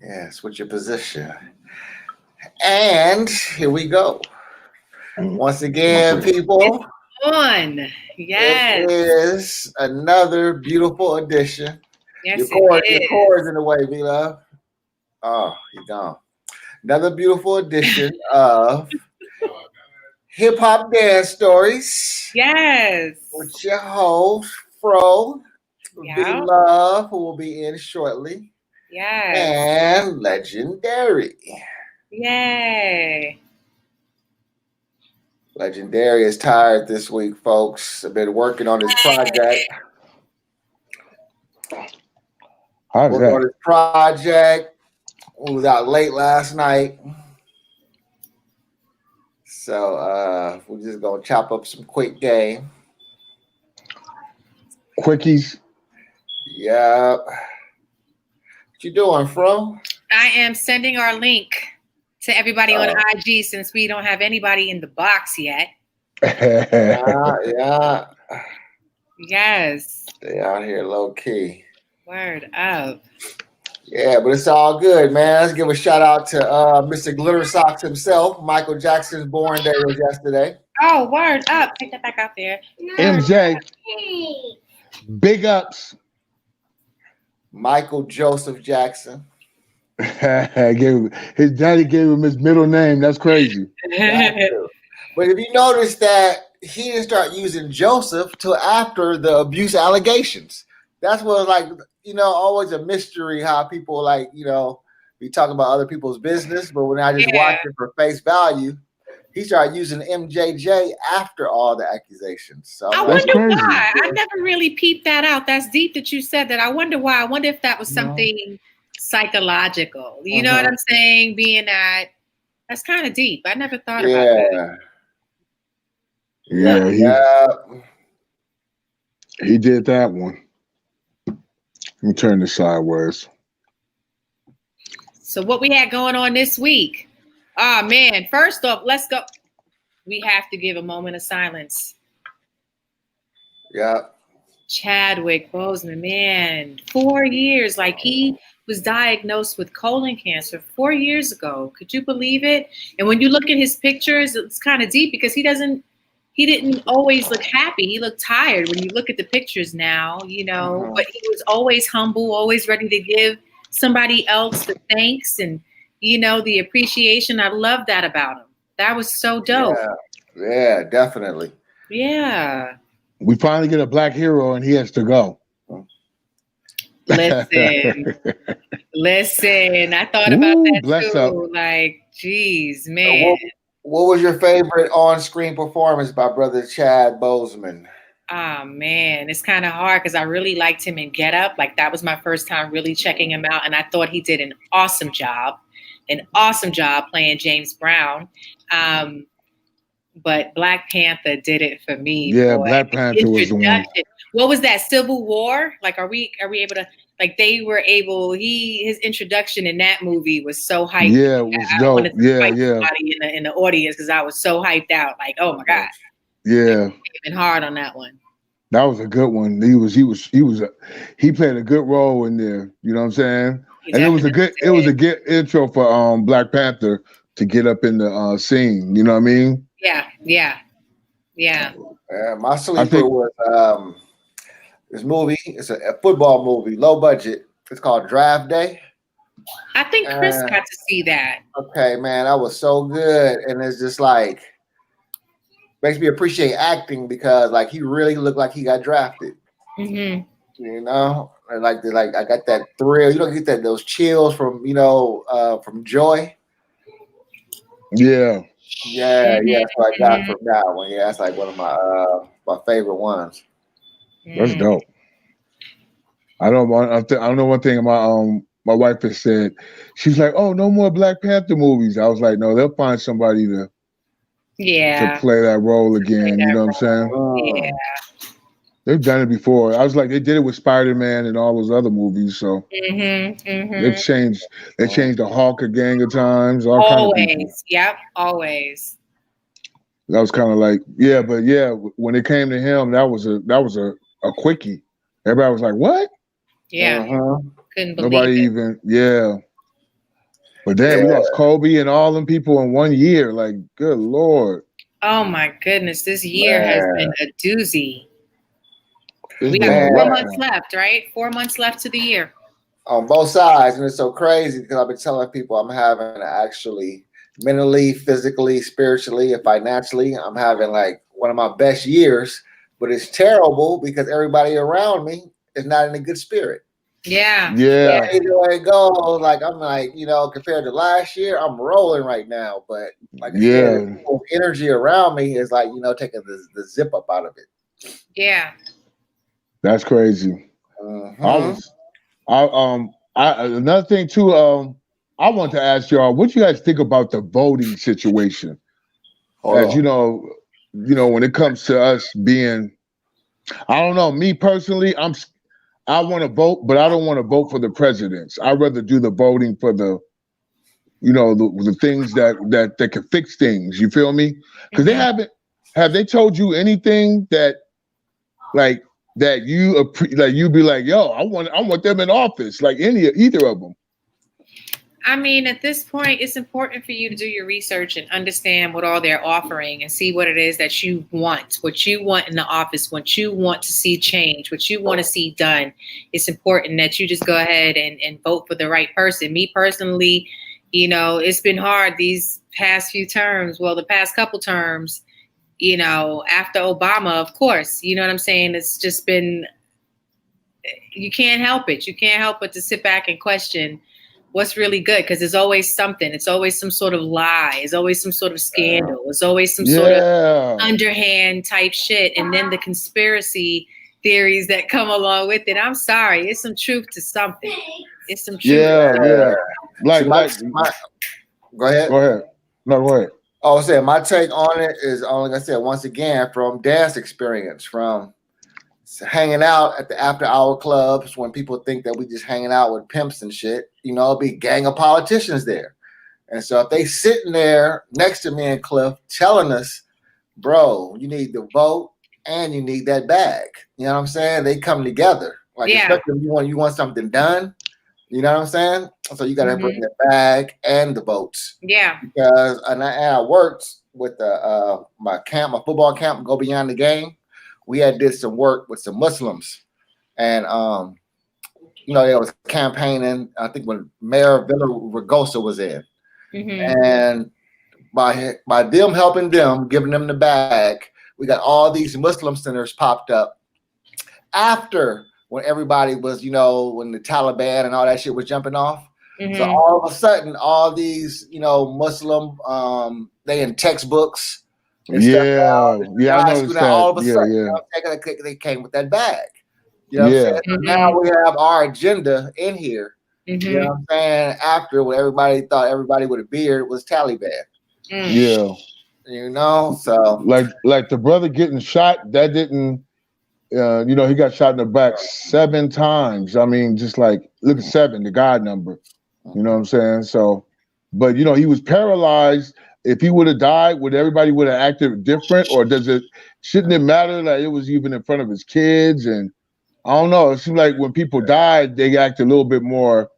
Yeah, switch your position. And here we go. Once again, people. On. Yes. It is another beautiful edition. Yes, Your it chord's in the way, V-Love. Oh, he's gone. Another beautiful edition of Hip Hop Dance Stories. Yes. With your host, Fro, Yeah. V-Love, who will be in shortly. Yes. And Legendary. Yay. Legendary is tired this week, folks. I've been working on this project. How's On this project. We was out late last night. So we're just gonna chop up some quick game. Quickies. Yep. What you doing, Fro? I am sending our link to everybody on IG since we don't have anybody in the box yet. Yeah. Yes. Stay out here low key. Word up. Yeah, but it's all good, man. Let's give a shout out to Mr. Glitter Socks himself. Michael Jackson's born day was yesterday. Oh, word up. Take that back out there. MJ. Big ups. Michael Joseph Jackson. His daddy gave him his middle name. That's crazy. But if you notice that he didn't start using Joseph till after the abuse allegations. That's what, like, always a mystery how people, like, be talking about other people's business. But when I just watch it for face value, he started using MJJ after all the accusations. So I wonder why. I never really peeped that out. That's deep that you said that. I wonder why. I wonder if that was something psychological. You know what I'm saying? Being that, that's kind of deep. I never thought about that. Yeah. He did that one. Let me turn this sideways. So what we had going on this week? Oh, man. First off, let's go. We have to give a moment of silence. Yeah. Chadwick Boseman, man. 4 years. Like, he was diagnosed with colon cancer 4 years ago. Could you believe it? And when you look at his pictures, it's kind of deep because he didn't always look happy. He looked tired when you look at the pictures now, but he was always humble, always ready to give somebody else the thanks and, the appreciation. I love that about him. That was so dope. Yeah, definitely. Yeah. We finally get a black hero and he has to go. Listen. I thought about that too. Up. Like, geez, man. What was your favorite on-screen performance by Brother Chad Boseman? Oh, man, it's kind of hard because I really liked him in Get Up. Like, that was my first time really checking him out. And I thought he did an awesome job playing James Brown. But Black Panther did it for me. Yeah, boy. Black Panther was the one. What was that, Civil War? Like, are we able to... Like his introduction in that movie was so hyped. Yeah, it was dope. Somebody in the audience because I was so hyped out. Like, oh my god. Yeah. Been hard on that one. That was a good one. He played a good role in there. You know what I'm saying? And it was a good intro for Black Panther to get up in the scene. You know what I mean? Yeah. My sleeper was this movie. It's a football movie, low budget. It's called Draft Day. I think Chris got to see that. Okay, man, that was so good, and it's just like makes me appreciate acting because like he really looked like he got drafted. Mm-hmm. And like I got that thrill. You don't get those chills from from Joy. Yeah. That's what I got from that one. Yeah, that's like one of my favorite ones. That's dope. I know one thing my wife has said. She's like, "Oh, no more Black Panther movies." I was like, "No, they'll find somebody to play that role again." You know what I'm saying? Yeah. They've done it before. I was like, they did it with Spider-Man and all those other movies. So they've changed. They changed the Hulk a gang of times. Always. Yep. Always. That was kind of like, when it came to him, that was a quickie. Everybody was like, "What?" Yeah. Couldn't believe Nobody it. even. Yeah. But damn, we lost Kobe and all them people in 1 year. Like, good Lord. Oh my goodness, this year has been a doozy. We got 4 months left, right? 4 months left to the year. On both sides, and it's so crazy because I've been telling people I'm having actually mentally, physically, spiritually, and financially, I'm having like one of my best years. But it's terrible because everybody around me is not in a good spirit. Yeah. Either way it goes, like I'm like, compared to last year, I'm rolling right now. But like I said, the energy around me is like, taking the zip up out of it. Yeah. That's crazy. Another thing too, I want to ask y'all, what you guys think about the voting situation? As you know, when it comes to us being, I don't know, me personally, I want to vote, but I don't want to vote for the presidents. I'd rather do the voting for the, the things that can fix things. You feel me? Because have they told you anything that, like, that you'd be like, yo, I want them in office, like either of them. I mean, at this point, it's important for you to do your research and understand what all they're offering and see what it is that you want, what you want in the office, what you want to see change, what you want to see done. It's important that you just go ahead and vote for the right person. Me personally, it's been hard these past few terms. Well, the past couple terms, after Obama, of course, you know what I'm saying? It's just been, you can't help it. You can't help but to sit back and question what's really good, because there's always something. It's always some sort of lie. It's always some sort of scandal. It's always some sort of underhand type shit. And then the conspiracy theories that come along with it. I'm sorry. It's some truth to something. It's some truth. Yeah. Like, go ahead. No, go ahead. I was saying my take on it is, like I said, once again, from dance experience, from hanging out at the after hour clubs when people think that we just hanging out with pimps and shit, it'll be a gang of politicians there. And so if they sitting there next to me and Cliff telling us, bro, you need to vote and you need that bag. You know what I'm saying? They come together. Like, especially if you want something done. You know what I'm saying? So you got to bring the bag and the votes. Yeah. Because I worked with my football camp, Go Beyond the Game. We had did some work with some Muslims, and they was campaigning. I think when Mayor Villaraigosa was in, and by them helping them, giving them the bag, we got all these Muslim centers popped up after when everybody was, when the Taliban and all that shit was jumping off. So all of a sudden, all these, Muslim, they in textbooks. I noticed that. All of a sudden, they came with that bag. You know what I'm saying? Now we have our agenda in here. You know what I'm saying? After when everybody thought everybody with a beard was Taliban. Yeah. So like the brother getting shot, that didn't, he got shot in the back 7 times. I mean, just like, look at 7, the God number. You know what I'm saying? So, but he was paralyzed. If he would have died, would everybody would have acted different, or shouldn't it matter that it was even in front of his kids? And I don't know. It seems like when people died, they act a little bit more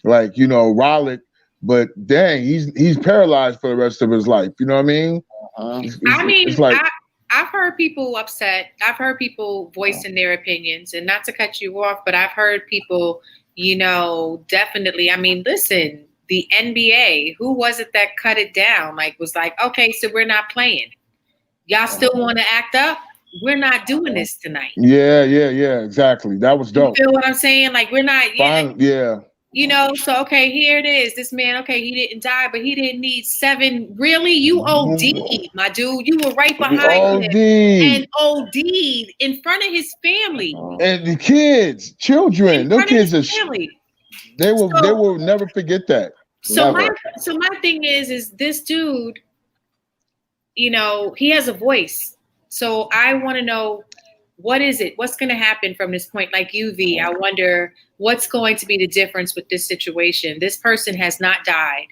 like, rollick. But dang, he's paralyzed for the rest of his life. You know what I mean? It's like, I've heard people upset. I've heard people voicing their opinions, and not to cut you off, but I've heard people, definitely. I mean, listen. The NBA, who was it that cut it down? Was like, okay, so we're not playing. Y'all still want to act up? We're not doing this tonight. Yeah, exactly. That was dope. You feel what I'm saying? Like, we're not. Yeah. So okay, here it is. This man, okay, he didn't die, but he didn't need 7. Really, you OD'd, my dude. You were right behind him and OD'd in front of his family and the kids, children. Those kids are. They will never forget that. So my thing is this dude, he has a voice. So I want to know, what is it? What's going to happen from this point? Like UV, I wonder what's going to be the difference with this situation. This person has not died.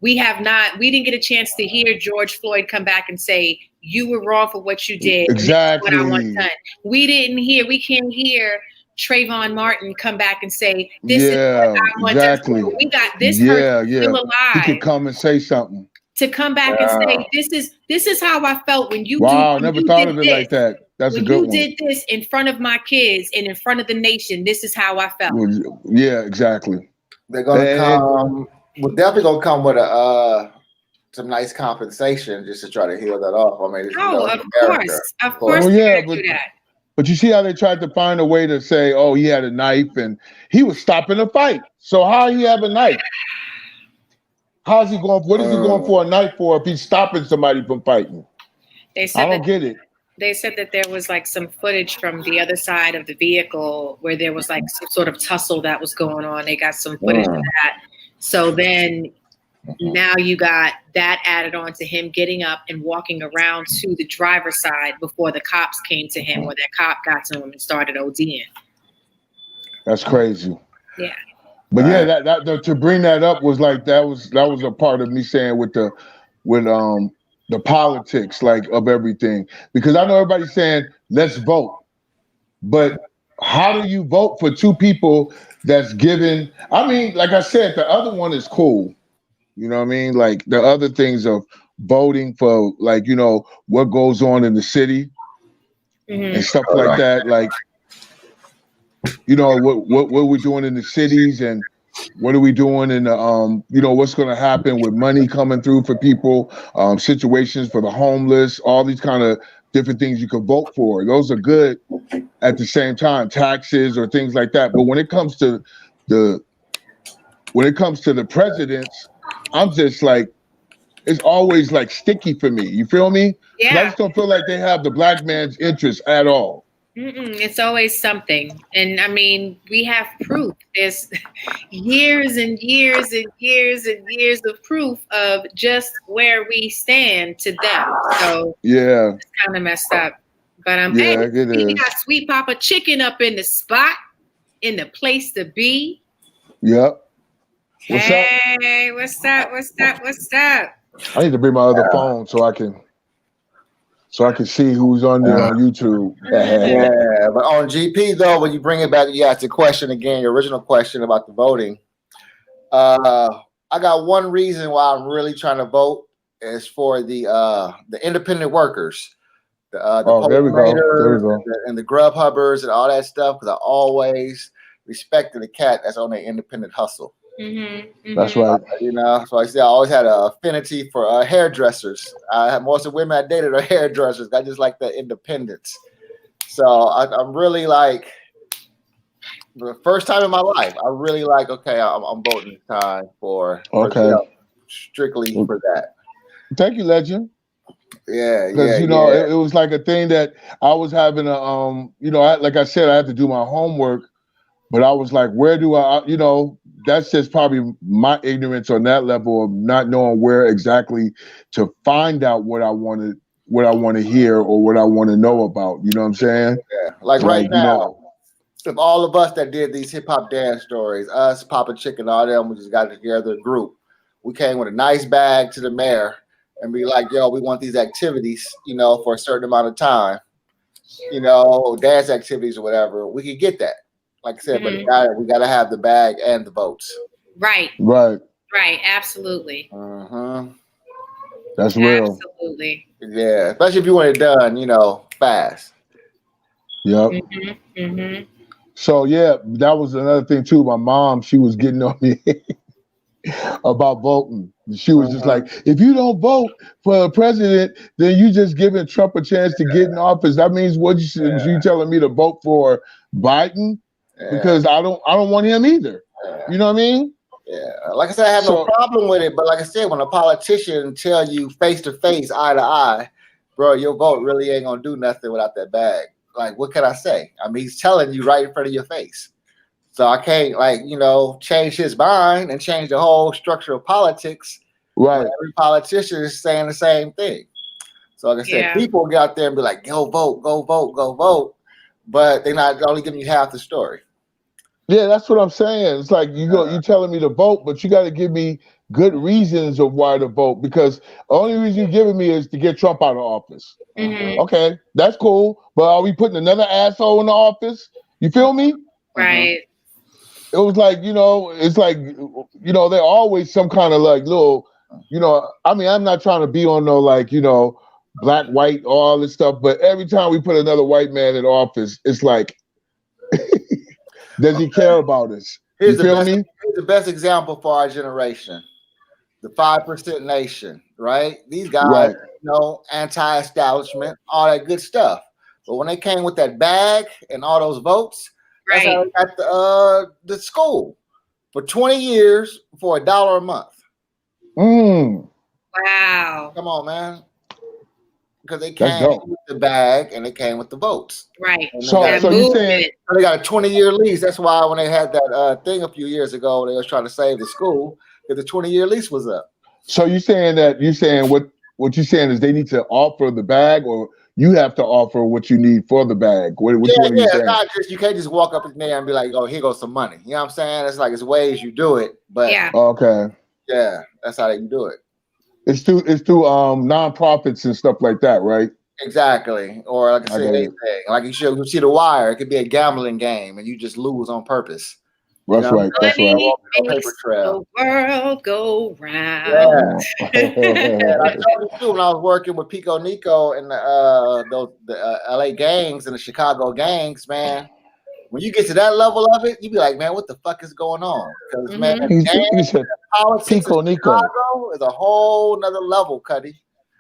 We didn't get a chance to hear George Floyd come back and say, you were wrong for what you did. Exactly. And this is what I want done. We can't hear Trayvon Martin come back and say, "This is what Yeah, I want exactly. to. We got this Yeah, person yeah. still He alive could come and say something. to come back and say, this is how I felt when you Wow, when never you thought did of it this. like that. That's a When good you one. did this in front of my kids and in front of the nation, this is how I felt." Yeah, exactly. They're gonna come. We're definitely gonna come with a some nice compensation just to try to heal that off. I mean, it's, you know, of America. course, well, yeah, do that. But you see how they tried to find a way to say, oh, he had a knife and he was stopping a fight. So how he have a knife? How's he going? What is he going for a knife for if he's stopping somebody from fighting? They said I don't get it. They said that there was like some footage from the other side of the vehicle where there was like some sort of tussle that was going on. They got some footage of that. So then now you got that added on to him getting up and walking around to the driver's side before the cops came to him, where that cop got to him and started ODing. That's crazy. Yeah. But yeah, that to bring that up was like that was a part of me saying with the politics like of everything, because I know everybody's saying let's vote, but how do you vote for two people that's given? I mean, like I said, the other one is cool. You know what I mean? Like the other things of voting for, like, you know, what goes on in the city and stuff like that. Like, you know, what we're doing in the cities and what are we doing in the, you know, what's going to happen with money coming through for people, situations for the homeless, all these kind of different things you can vote for. Those are good at the same time, taxes or things like that. But when it comes to the presidents, I'm just like, it's always like sticky for me. You feel me? Yeah. I just don't feel like they have the black man's interest at all. It's always something. And I mean, we have proof. There's years and years and years and years of proof of just where we stand to them. So yeah, it's kind of messed up. But yeah, hey, we got Sweet Papa Chicken up in the spot, in the place to be. Yep. Hey, what's up? I need to bring my other phone so I can see who's on there on YouTube. Yeah, but on GP though, when you bring it back, you ask the question again, your original question about the voting. I got one reason why I'm really trying to vote is for the independent workers, the there we go. and the Grubhubbers and all that stuff, because I always respected the cat that's on their independent hustle. That's right. You know, so I always had an affinity for hairdressers. I had most of the women I dated are hairdressers. I just like the independence. So I'm really like, the first time in my life, I really like, okay, I'm voting time for strictly for that. Thank you, Legend. Yeah, because you know it was like a thing that I was having a you know, like I said, I had to do my homework, but I was like, where do I, you know, that's just probably my ignorance on that level of not knowing where exactly to find out what I want to hear or what I want to know about. You know what I'm saying? Yeah, like right now. You know, of all of us that did these hip hop dance stories, us, Papa Chicken, all them, we just got together a group. We came with a nice bag to the mayor and be like, yo, we want these activities, you know, for a certain amount of time, you know, dance activities or whatever. We could get that. Like I said, but we gotta have the bag and the votes. Right. Absolutely. That's real. Absolutely. Yeah, especially if you want it done, you know, fast. Yep. So yeah, that was another thing too. My mom, she was getting on me about voting. She was just like, if you don't vote for a president, then you just giving Trump a chance to get in office. That means you telling me to vote for Biden? Because I don't want him either. You know what I mean? Yeah. Like I said, I have no problem with it. But like I said, when a politician tell you face to face, eye to eye, bro, your vote really ain't gonna do nothing without that bag. Like, what can I say? I mean, he's telling you right in front of your face. So I can't, like, you know, change his mind and change the whole structure of politics. Right. Every politician is saying the same thing. So like I said, people get out there and be like, go vote, go vote, go vote. But they're not only giving you half the story. Yeah, that's what I'm saying. It's like you telling me to vote, but you got to give me good reasons of why to vote, because the only reason you're giving me is to get Trump out of office. Okay, that's cool. But are we putting another asshole in the office? You feel me? Right. It was like, you know, it's like, you know, they're always some kind of like little, you know, I mean, I'm not trying to be on no like, you know, black, white, all this stuff, but every time we put another white man in office, it's like, does he care about us? You feel me? Here's the best example for our generation. The 5% nation, right? These guys, Right. you know, anti-establishment, all that good stuff. But when they came with that bag and all those votes, that's how they got the school for 20 years for $1 a month. Wow. Come on, man. Because they came with the bag and they came with the votes. Right. So you saying they got a 20-year lease. That's why when they had that thing a few years ago, they was trying to save the school because the 20-year lease was up. So you saying what you're saying is they need to offer the bag, or you have to offer what you need for the bag? What are you saying? It's not just, you can't just walk up in there and be like, oh, here goes some money. You know what I'm saying? It's like, it's ways you do it, but okay, yeah, that's how you do it. It's through nonprofits and stuff like that, right? Exactly. Or like I said, anything. Like you see The Wire, it could be a gambling game and you just lose on purpose. That's right. That's right. Paper trail. The world go round. Yeah. I told you too when I was working with Pico Nico and the LA gangs and the Chicago gangs, man. When you get to that level of it, you be like, man, what the fuck is going on? Because man, gangs, politics in Chicago is a whole nother level, Cutty.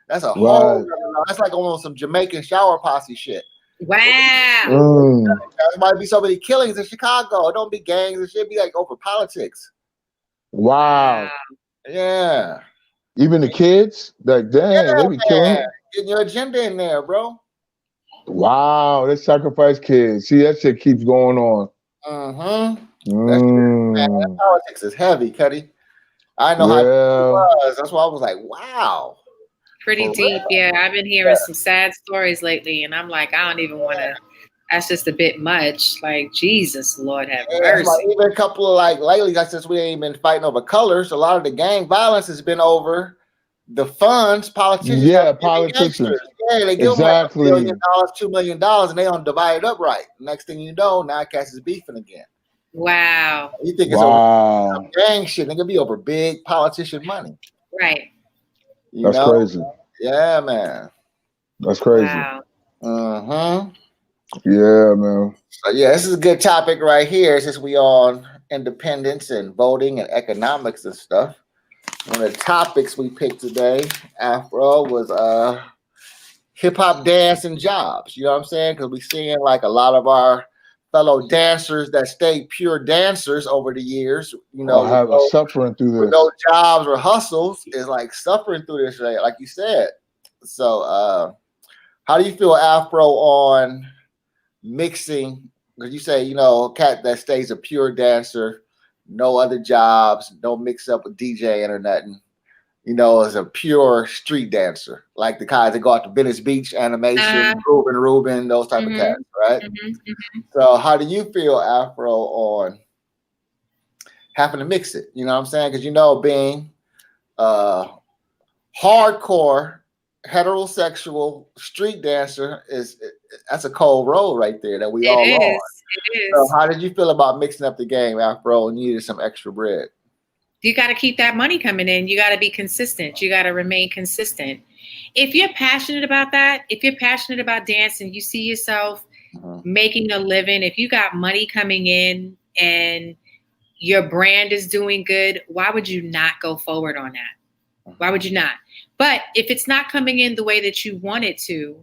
That's a whole nother level. That's like almost some Jamaican shower posse shit. Wow. There might be so many killings in Chicago. It don't be gangs. It should be like over politics. Wow. Yeah. Even the kids, like damn, they be killing. Getting your agenda in there, bro. Wow, they sacrifice kids. See, that shit keeps going on. Man, politics is heavy, Cutty. I know how it was. That's why I was like, wow. Pretty deep, yeah. I've been hearing some sad stories lately, and I'm like, I don't even want to. That's just a bit much. Like, Jesus, Lord have mercy. Like, even a couple of like lately, since we ain't been fighting over colors, a lot of the gang violence has been over the funds. Politicians, politicians. Yeah, they give them like $1 million, $2 million, and they don't divide it up right. Next thing you know, now cats is beefing again. Wow. You think it's over gang shit? They gonna be over big politician money, right? That's crazy. Yeah, man. That's crazy. Wow. Yeah, man. So yeah, this is a good topic right here since we on independence and voting and economics and stuff. One of the topics we picked today, Afro, was hip hop dance and jobs. You know what I'm saying? Because we're seeing like a lot of our fellow dancers that stayed pure dancers over the years, you know, suffering through this. With no jobs or hustles, is like suffering through this, right? Like you said. So, how do you feel, Afro, on mixing? Because you say, you know, a cat that stays a pure dancer, no other jobs, don't mix up with DJing or nothing. You know, as a pure street dancer, like the guys that go out to Venice Beach animation, Ruben, those type of cats, right? So how do you feel, Afro, on having to mix it? You know what I'm saying? Because, you know, being hardcore, heterosexual street dancer that's a cold road right there that we all on. It is. So how did you feel about mixing up the game, Afro, and you needed some extra bread? You got to keep that money coming in. You got to be consistent. You got to remain consistent. If you're passionate about that, if you're passionate about dancing, you see yourself making a living, if you got money coming in and your brand is doing good, why would you not go forward on that? Why would you not? But if it's not coming in the way that you want it to,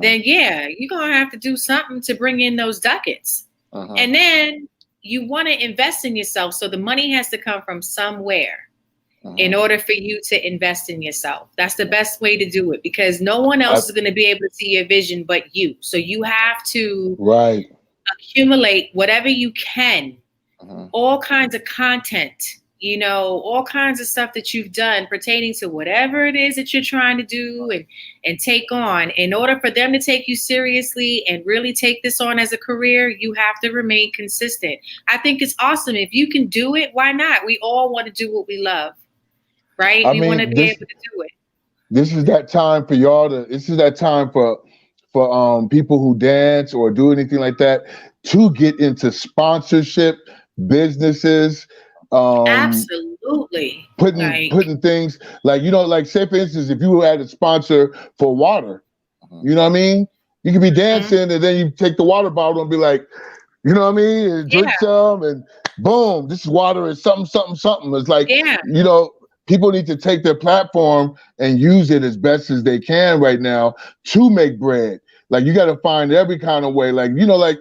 then yeah, you're going to have to do something to bring in those ducats. And then you want to invest in yourself. So the money has to come from somewhere in order for you to invest in yourself. That's the best way to do it because no one else is going to be able to see your vision but you. So you have to accumulate whatever you can, all kinds of content, you know, all kinds of stuff that you've done pertaining to whatever it is that you're trying to do and take on. In order for them to take you seriously and really take this on as a career, you have to remain consistent. I think it's awesome. If you can do it, why not? We all want to do what we love, right? We want to be able to do it. This is that time for y'all this is that time for people who dance or do anything like that to get into sponsorship, businesses, Absolutely. putting things like, like say for instance, if you had a sponsor for water, you know what I mean? You could be dancing and then you take the water bottle and be like, you know what I mean? And drink some and boom, this is water and something, something, something. It's like, people need to take their platform and use it as best as they can right now to make bread. Like you got to find every kind of way. Like, like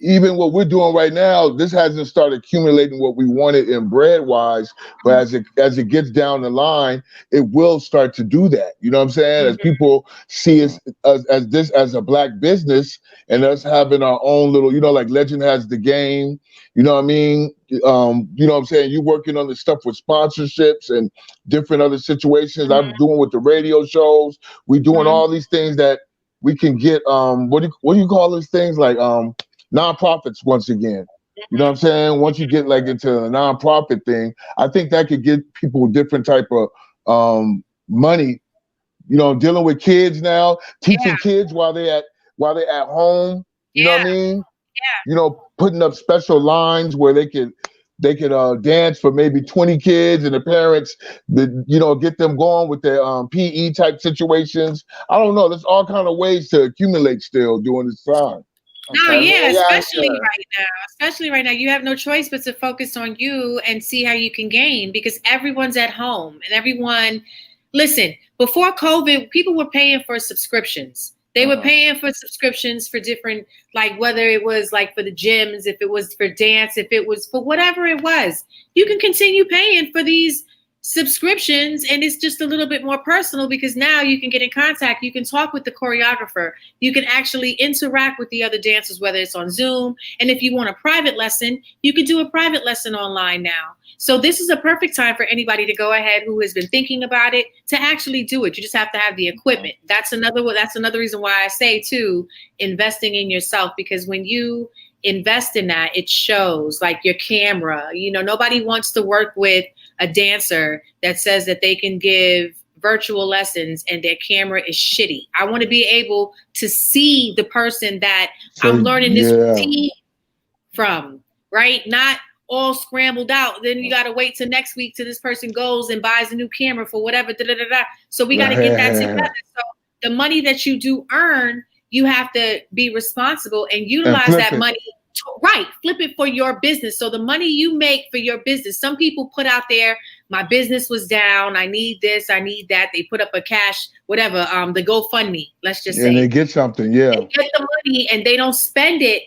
even what we're doing right now, this hasn't started accumulating what we wanted in bread wise, but as it gets down the line, it will start to do that. You know what I'm saying? As people see us as this as a Black business and us having our own little, like Legend has the game. You know what I mean? You know what I'm saying? You working on the stuff with sponsorships and different other situations. I'm doing with the radio shows. We doing all these things that we can get. What do you call these things? Like nonprofits once again. You know what I'm saying? Once you get like into a nonprofit thing, I think that could get people different type of money. Dealing with kids now, teaching kids while they at home. You know what I mean? Putting up special lines where they could dance for maybe 20 kids and the parents, get them going with their PE type situations. I don't know. There's all kind of ways to accumulate still during this time. No, especially right now, you have no choice but to focus on you and see how you can gain because everyone's at home and listen, before COVID, people were paying for subscriptions. They were paying for subscriptions for different, like whether it was like for the gyms, if it was for dance, if it was for whatever it was, you can continue paying for these subscriptions and it's just a little bit more personal because now you can get in contact, you can talk with the choreographer, you can actually interact with the other dancers, whether it's on Zoom, and if you want a private lesson, you can do a private lesson online now. So this is a perfect time for anybody to go ahead who has been thinking about it to actually do it. You just have to have the equipment. That's another reason why I say too, investing in yourself, because when you invest in that, it shows, like your camera. Nobody wants to work with a dancer that says that they can give virtual lessons and their camera is shitty. I want to be able to see the person that I'm learning this routine from, right? Not all scrambled out. Then you got to wait till next week till this person goes and buys a new camera for whatever. So we got to get that together. So the money that you do earn, you have to be responsible and utilize that money. Right. Flip it for your business. So the money you make for your business, some people put out there, my business was down. I need this. I need that. They put up a cash, whatever, the GoFundMe, let's just say. And they get something. Yeah. They get the money and they don't spend it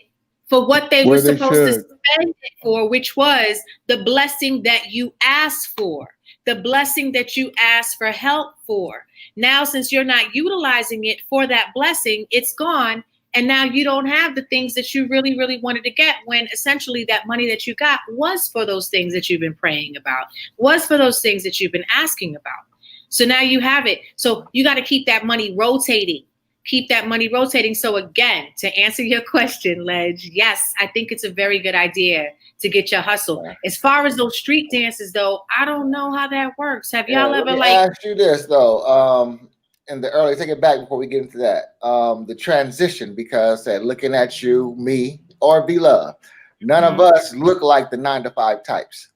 for what they were supposed to spend it for, which was the blessing that you asked for, the blessing that you asked for help for. Now, since you're not utilizing it for that blessing, it's gone. And now you don't have the things that you really, really wanted to get when essentially that money that you got was for those things that you've been praying about, was for those things that you've been asking about. So now you have it. So you got to keep that money rotating. Keep that money rotating. So again, to answer your question, Ledge, yes, I think it's a very good idea to get your hustle. As far as those street dances, though, I don't know how that works. Have y'all ever ask you this though? In the early, take it back before we get into that. The transition, because looking at you, me, or B-Love, none of us look like the 9-to-5 types.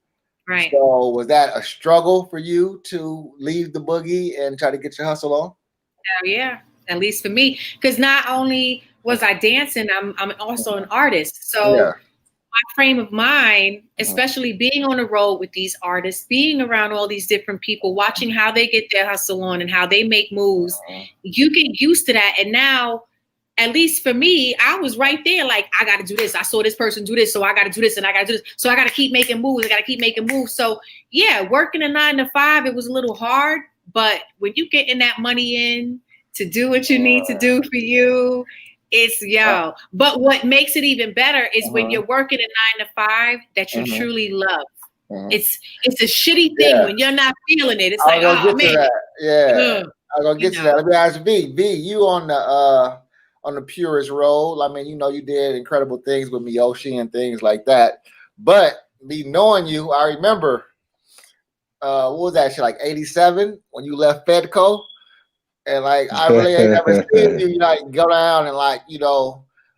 Right. So was that a struggle for you to leave the boogie and try to get your hustle on? Yeah, at least for me, because not only was I dancing, I'm also an artist. So my frame of mind, especially being on the road with these artists, being around all these different people, watching how they get their hustle on and how they make moves, you get used to that. And now, at least for me, I was right there. Like, I got to do this. I saw this person do this. So I got to do this and I got to do this. So I got to keep making moves. I got to keep making moves. So yeah, working a 9-to-5, it was a little hard. But when you getting that money in to do what you need to do for you, it's but what makes it even better is when you're working a 9-to-5 that you truly love. It's a shitty thing when you're not feeling it. It's like, oh man. I'm gonna get to that. Let me ask V. You on the purist role. I mean, you did incredible things with Miyoshi and things like that. But me knowing you, I remember what was that shit, like 87 when you left Fedco? And like, I really ain't never seen you like go down and like,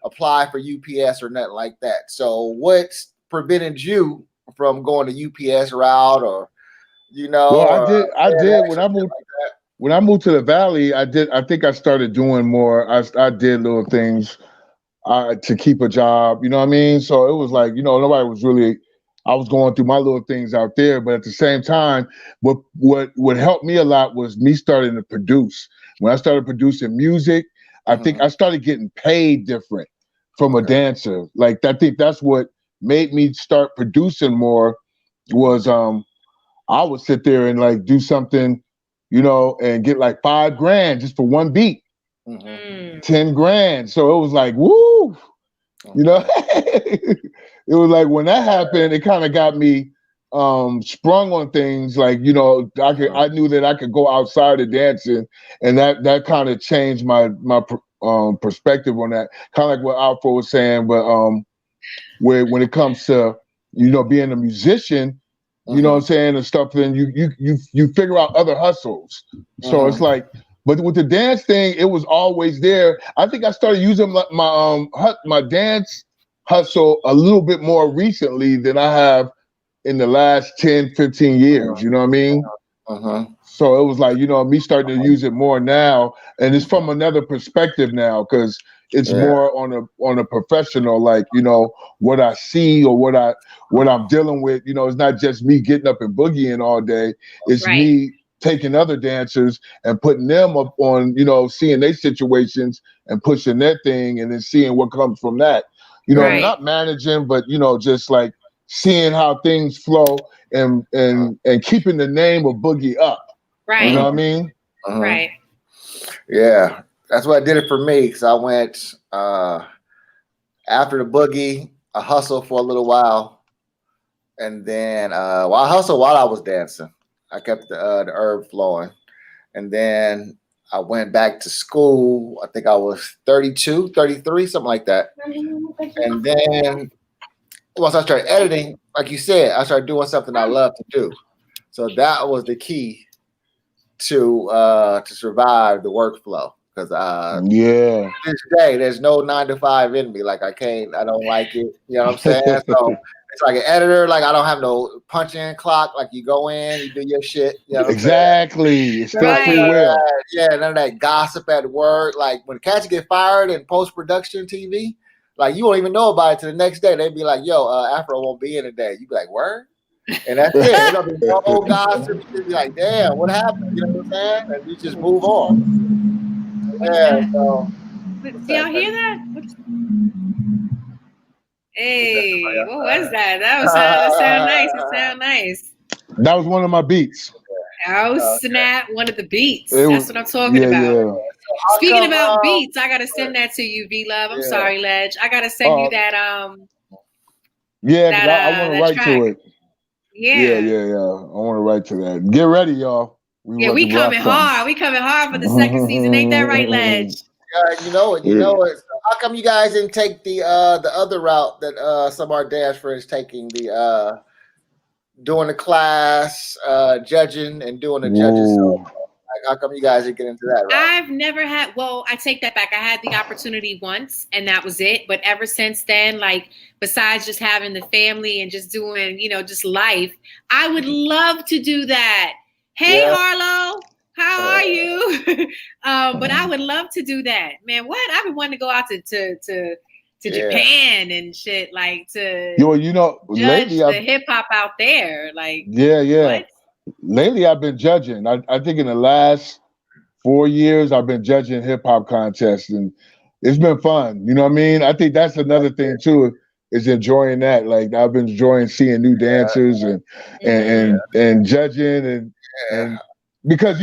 apply for UPS or nothing like that. So what's prevented you from going the UPS route, or Well, I or did. I did when I moved. like that? When I moved to the Valley, I did. I think I started doing more. I did little things to keep a job. You know what I mean? So it was like, nobody was really. I was going through my little things out there, but at the same time, what helped me a lot was me starting to produce. When I started producing music, I think I started getting paid different from a dancer. Like I think that's what made me start producing more. Was I would sit there and like do something, and get like $5,000 just for one beat, 10 grand. So it was like, woo, it was like when that happened, it kind of got me sprung on things. Like, I knew that I could go outside of dancing, and that kind of changed my perspective on that. Kind of like what Alpha was saying, but when it comes to being a musician, you know what I'm saying, and stuff, then you figure out other hustles. So it's like, but with the dance thing, it was always there. I think I started using my dance hustle a little bit more recently than I have in the last 10, 15 years. You know what I mean? So it was like, me starting to use it more now, and it's from another perspective now, because it's more on a professional, like, what I see or what I'm dealing with. It's not just me getting up and boogieing all day. It's me taking other dancers and putting them up on, seeing their situations and pushing their thing, and then seeing what comes from that. Not managing, but just like seeing how things flow and keeping the name of Boogie up. Right. You know what I mean? Right. Yeah. That's what did it for me, because I went after the boogie, I hustled for a little while, and then I hustled while I was dancing. I kept the herb flowing, and then I went back to school. I think I was 32, 33, something like that. And then once I started editing, like you said, I started doing something I love to do. So that was the key to survive the workflow. Because to this day, there's no 9 to 5 in me. Like I don't like it. You know what I'm saying? So it's like an editor. Like I don't have no punch in clock. Like you go in, you do your shit. You know what exactly. It's still free will. None of that gossip at work. Like when cats get fired in post production TV, like you won't even know about it till the next day. They'd be like, "Yo, Afro won't be in today." You be like, "Word." And that's it. It don't be no gossip. You just be like, "Damn, what happened?" You know what I'm saying? And you just move on. Yeah, so. Do y'all hear that? Hey, what was that? That sound nice. It sound nice. That was one of my beats. Oh, snap. One of the beats. That's what I'm talking about. Yeah. Speaking about beats, I got to send that to you, V-Love. I'm sorry, Ledge. I got to send you that. Yeah, because I want to write to it. Yeah. I want to write to that. Get ready, y'all. We coming hard. We coming hard for the second season. Ain't that right, Ledge? Yeah, you know it. So how come you guys didn't take the other route that some of our dance friends taking, the doing the class, judging and doing the judges? Like, how come you guys didn't get into that route? I've never had. Well, I take that back. I had the opportunity once, and that was it. But ever since then, like besides just having the family and just doing, just life, I would love to do that. Hey, Harlow. How are you? But I would love to do that, man. What I've been wanting to go out to Japan and shit, like to judge lately the hip hop out there, like What? Lately, I've been judging. I think in the last 4 years, I've been judging hip hop contests, and it's been fun. You know what I mean? I think that's another thing too, is enjoying that. Like I've been enjoying seeing new dancers and judging and. Because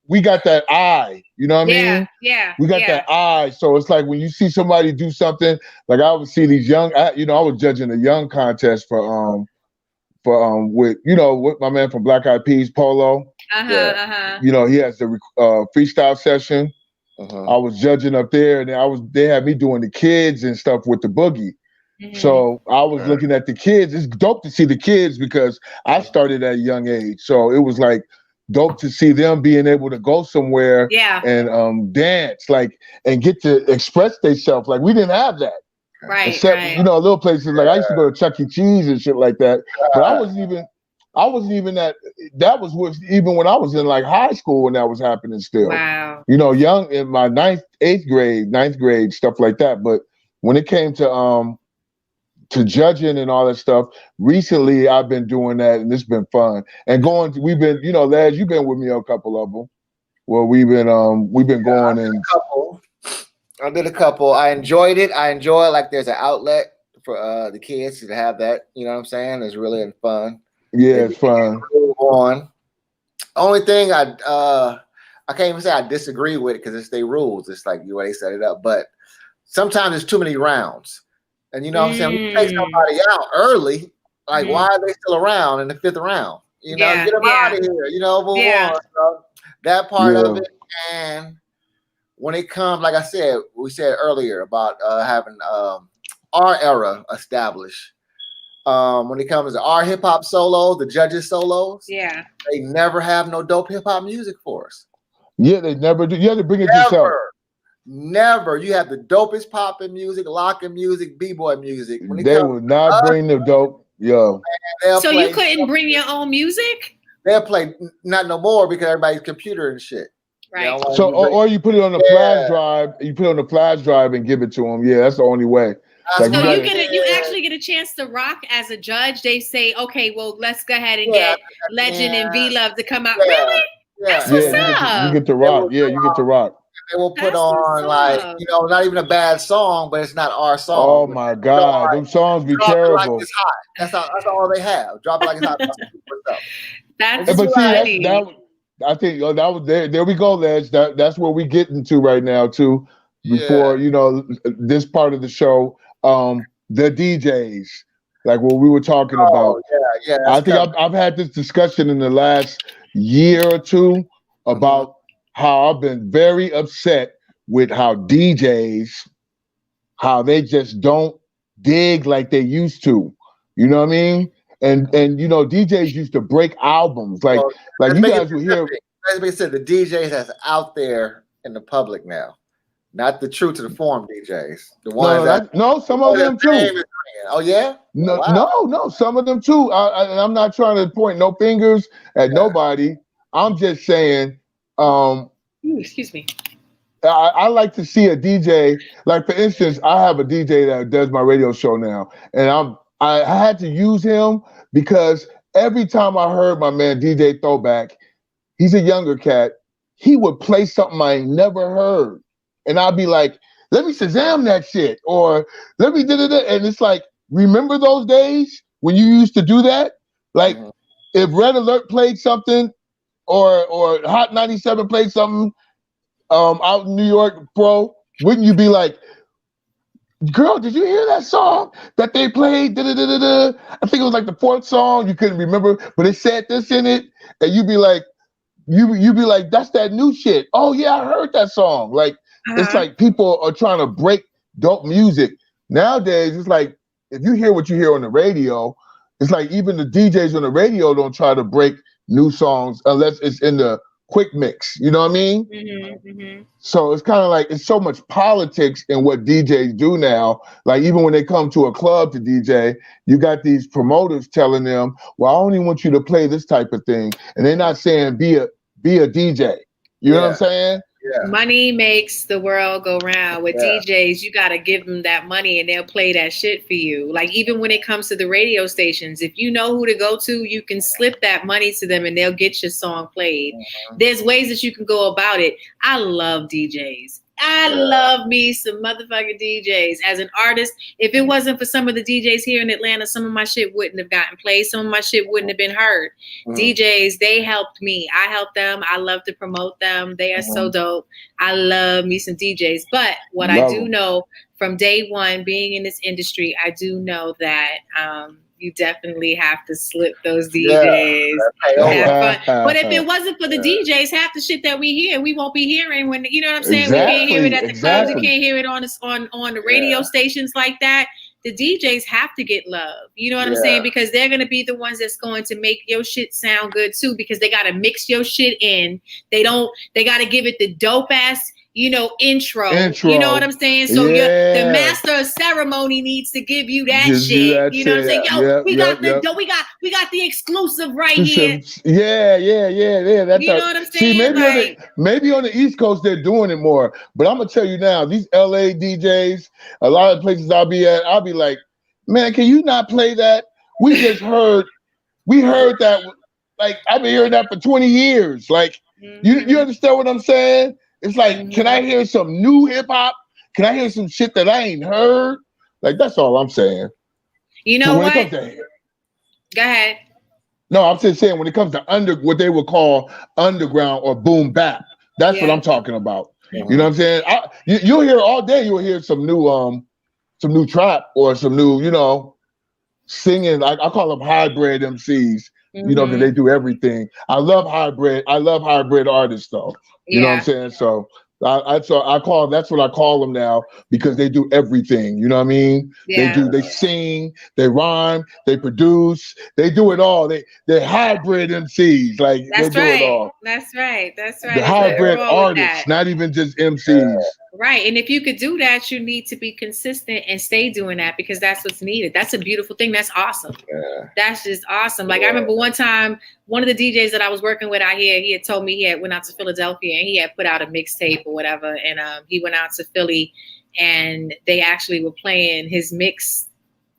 we got that eye, you know what I mean? Yeah. We got that eye, so it's like when you see somebody do something, like I would see these young. I was judging a young contest for with my man from Black Eyed Peas, Polo. He has the freestyle session. I was judging up there, and they had me doing the kids and stuff with the boogie. So I was looking at the kids. It's dope to see the kids because I started at a young age, so it was like. dope to see them being able to go somewhere and dance, like, and get to express themselves. Like, we didn't have that. Right. Except, little places like I used to go to Chuck E. Cheese and shit like that. But I wasn't even that was even when I was in like high school when that was happening still. Wow. Young in my ninth grade, stuff like that. But when it came to judging and all that stuff, recently I've been doing that and it's been fun. And we've been, Laz, you've been with me on a couple of them. Where we've been going and I did a couple. I enjoyed it. Like there's an outlet for the kids to have that. You know what I'm saying? It's really fun. Yeah, it's fun. On. Only thing I can't even say I disagree with it because it's their rules. It's like the way they set it up. But sometimes there's too many rounds. And you know what I'm saying? When you take somebody out early, like why are they still around in the 5th round? Get them out of here. Move on. So that part of it. And when it comes, like I said, we said earlier about having our era established. When it comes to our hip hop solos, the judges solos, they never have no dope hip hop music for us. Yeah, they never do. You have to bring it yourself. Never. You have the dopest popping music, locking music, b-boy music. They will not bring the dope. Yo. So you couldn't bring your own music? They'll play not no more because everybody's computer and shit. Right. So or you put it on the flash drive. You put it on the flash drive and give it to them. Yeah, that's the only way. Like so you actually get a chance to rock as a judge. They say, okay, well, let's go ahead and get Legend and V-Love to come out. Really? That's what's up. You get to rock. Yeah, you get to rock. They will put on like, not even a bad song, but it's not our song. Oh my God, them songs be terrible. Like it's hot. That's all they have. Drop it like it's hot. That's funny. I think that was there we go, Ledge. That's where we get into right now too. Before this part of the show, the DJs, like what we were talking about. Yeah. I think I've had this discussion in the last year or two about how I've been very upset with how DJs, how they just don't dig like they used to. You know what I mean? And DJs used to break albums like you guys will hear. As we said, the DJs that's out there in the public now, not the true to the form DJs. The ones some of them too. Oh yeah, no, some of them too. I'm not trying to point no fingers at nobody. I'm just saying. Excuse me. I like to see a DJ. Like for instance, I have a DJ that does my radio show now, and I had to use him because every time I heard my man DJ Throwback, he's a younger cat, he would play something I ain't never heard, and I'd be like, "Let me Shazam that shit," or "Let me da-da-da," and it's like, remember those days when you used to do that? Like if Red Alert played something. Or Hot 97 played something out in New York, bro, wouldn't you be like, girl, did you hear that song that they played? Da-da-da-da-da? I think it was like the 4th song. You couldn't remember, but it said this in it. And you'd be like, that's that new shit. Oh, yeah, I heard that song. Like, it's like people are trying to break dope music. Nowadays, it's like, if you hear what you hear on the radio, it's like even the DJs on the radio don't try to break new songs unless it's in the quick mix. You know what I mean? So it's kind of like it's so much politics in what DJs do now. Like even when they come to a club to DJ, you got these promoters telling them, well, I only want you to play this type of thing. And they're not saying be a DJ. You know what I'm saying? Yeah. Money makes the world go round. With DJs, you got to give them that money and they'll play that shit for you. Like even when it comes to the radio stations, if you know who to go to, you can slip that money to them and they'll get your song played. There's ways that you can go about it. I love DJs. I love me some motherfucking DJs. As an artist, if it wasn't for some of the DJs here in Atlanta, some of my shit wouldn't have gotten played. Some of my shit wouldn't have been heard. DJs, they helped me. I helped them. I love to promote them. They are so dope. I love me some DJs. But what I do know from day one being in this industry, I do know that you definitely have to slip those DJs. But if it wasn't for the DJs, half the shit that we hear, we won't be hearing when, you know what I'm saying? We can't hear it at the clubs. You can't hear it on the radio stations like that. the DJs have to get love. You know what I'm saying? Because they're going to be the ones that's going to make your shit sound good too, because they got to mix your shit in. They got to give it the dope ass, intro. You know what I'm saying? So the master of ceremony needs to give you that shit. You know what I'm saying? Yo, we got the exclusive right here. Yeah. That's you know what I'm saying? See, maybe on the East Coast they're doing it more, but I'm gonna tell you now, these LA DJs, a lot of places I'll be at, I'll be like, man, can you not play that? We heard that. Like, I've been hearing that for 20 years. Like, you understand what I'm saying? It's like, can I hear some new hip hop? Can I hear some shit that I ain't heard? Like, that's all I'm saying. You know what? Go ahead. No, I'm just saying when it comes to what they would call underground or boom bap, that's what I'm talking about. You know what I'm saying? You'll hear all day. You'll hear some new trap or some new, singing. I call them hybrid MCs. Because they do everything. I love hybrid artists, though. You know what I'm saying? So that's what I call them now, because they do everything. You know what I mean? Yeah. They sing, they rhyme, they produce, they do it all. They're hybrid MCs. Like, they do it all. That's right. The hybrid artists, not even just MCs. Right. And if you could do that, you need to be consistent and stay doing that, because that's what's needed. That's a beautiful thing. That's awesome. Yeah. That's just awesome. Like, I remember one time, one of the DJs that I was working with out here, he had told me he had went out to Philadelphia and he had put out a mixtape or whatever. And he went out to Philly and they actually were playing his mix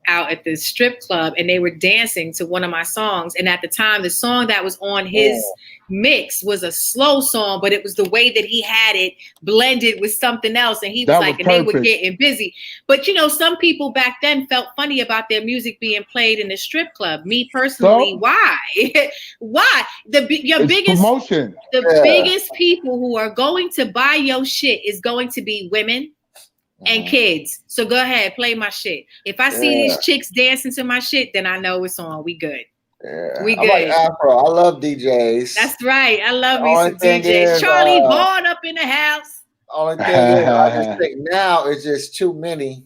out at the strip club, and they were dancing to one of my songs. And at the time, the song that was on his mix was a slow song, but it was the way that he had it blended with something else. And he was like, and they were getting busy. But some people back then felt funny about their music being played in the strip club. Me personally, why? Why? Your biggest promotion. Biggest people who are going to buy your shit is going to be women and kids. So go ahead, play my shit. If I see these chicks dancing to my shit, then I know it's on. We good. Yeah. We good. I like Afro. I love DJs. That's right. I love me some DJs. Charlie Vaughn up in the house. Only thing is, I just think now it's just too many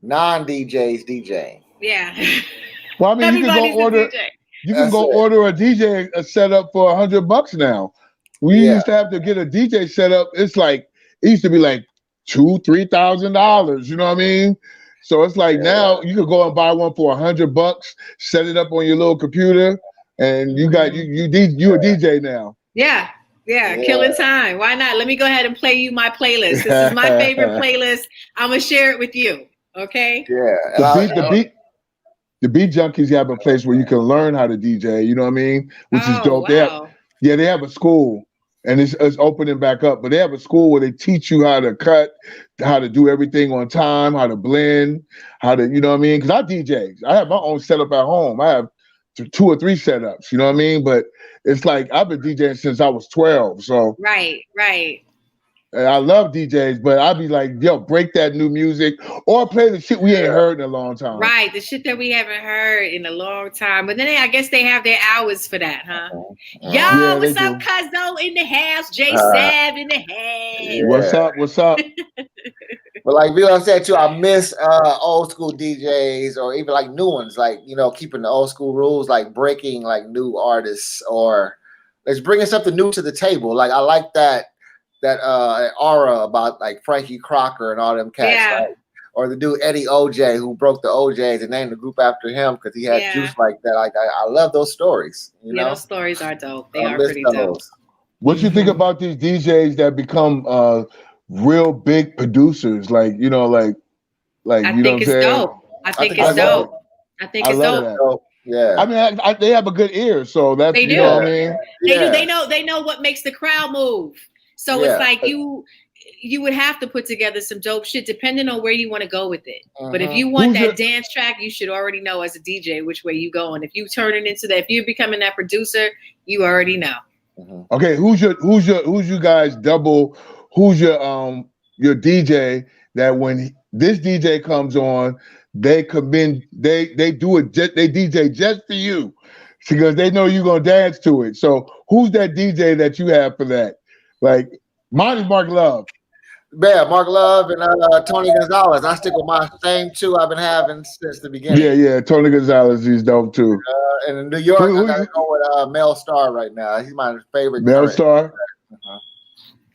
non-DJs DJing. Yeah. Well, I mean, you can go order a DJ a setup for $100 now. We used to have to get a DJ setup. It's like, it used to be like $2,000-$3,000. You know what I mean? So it's like now you could go and buy one for $100, set it up on your little computer, and you got you a DJ now. Yeah, killing time. Why not? Let me go ahead and play you my playlist. This is my favorite playlist. I'm gonna share it with you. Okay? Yeah. The beat junkies have a place where you can learn how to DJ. You know what I mean? Which is dope. Wow. They have a school. And it's opening back up, but they have a school where they teach you how to cut, how to do everything on time, how to blend, how to, you know what I mean? Because I DJ. I have my own setup at home. I have 2 or 3 setups, you know what I mean? But it's like I've been DJing since I was 12. So right. And I love DJs, but I'd be like, yo, break that new music or play the shit we ain't heard in a long time. Right, the shit that we haven't heard in a long time. But then I guess they have their hours for that, huh? Yo, what's up, Cuzzo in the house? J Sabb in the house. What's up? But like Bill said too, I miss old school DJs or even like new ones, like keeping the old school rules, like breaking like new artists or let's bringing something new to the table. Like I like that aura about like Frankie Crocker and all them cats, right? Or the dude Eddie OJ who broke the OJs and named the group after him because he had juice like that. Like I love those stories. You know, those stories are dope. They are pretty dope. What you think about these DJs that become real big producers? Like I think it's dope. I think it's dope. I think it's dope. Yeah, I mean, they have a good ear, so that's they do. You know what I mean? They do. They know what makes the crowd move. So it's like you would have to put together some dope shit depending on where you want to go with it. But if you want that dance track, you should already know as a DJ which way you going. If you turn it into that, if you're becoming that producer, you already know. Okay, who's you guys double? Who's your DJ that when this DJ comes on, they DJ just for you because they know you're gonna dance to it. So who's that DJ that you have for that? Like mine is Mark Love. Yeah, Mark Love and Tony Gonzalez. I stick with my same two I've been having since the beginning. Yeah. Tony Gonzalez, he's dope too. And in New York, I gotta go with Mel Star right now. He's my favorite. Mel Star.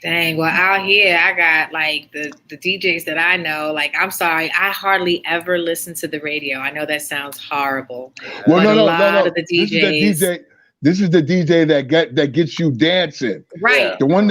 Dang, well, out here, I got like the DJs that I know. Like, I'm sorry, I hardly ever listen to the radio. I know that sounds horrible. Well, but no. of the DJs. This is the DJ that gets you dancing. Right. The one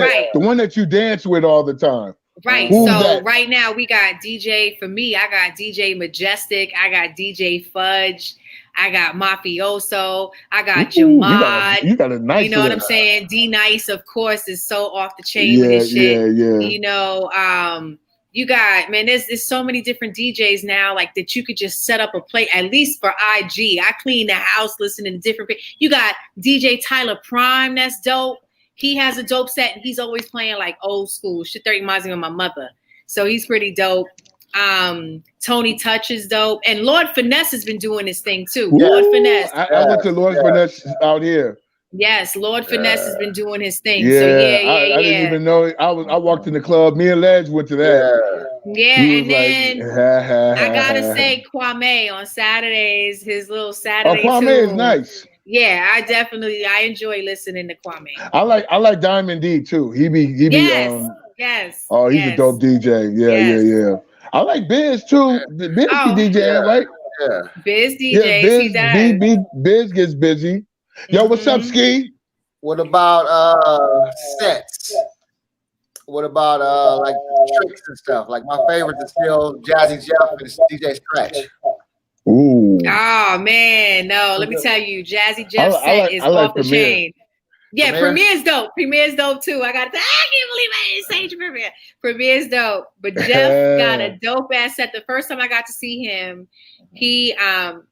that you dance with all the time. Right. Who's so that? Right now we got DJ. For me, I got DJ Majestic. I got DJ Fudge. I got Mafioso. I got Jamad. You got a nice. You know what I'm saying? D Nice, of course, is so off the chain with his shit. Yeah. You know, you got, man, there's so many different DJs now, like that you could just set up a play, at least for IG. I clean the house listening to different. You got DJ Tyler Prime, that's dope. He has a dope set, and he's always playing like old school shit that reminds me of my mother. So he's pretty dope. Tony Touch is dope, and Lord Finesse has been doing his thing too. Ooh, Lord Finesse. I went to Lord Finesse out here. Yes, Lord Finesse has been doing his thing. Yeah, so I didn't even know it. I walked in the club. Me and Ledge went to that. Yeah, and then I gotta say Kwame on Saturdays, his little Saturday. Oh, Kwame is nice. Yeah, I enjoy listening to Kwame. I like Diamond D too. He be yes. Oh, he's a dope DJ. Yeah. I like Biz too. Biz be DJing, right? Yeah. Biz DJs, he does. Biz gets busy. Yo, what's up, Ski? What about sets? What about like tricks and stuff? Like my favorite is still Jazzy Jeff and DJ Scratch. Ooh. Oh man, no. Let me tell you, Jazzy Jeff's set is off the chain. Yeah, Premier's dope. Premier's dope too. I can't believe I didn't say Premiere. Premier's dope. But Jeff got a dope ass set. The first time I got to see him, he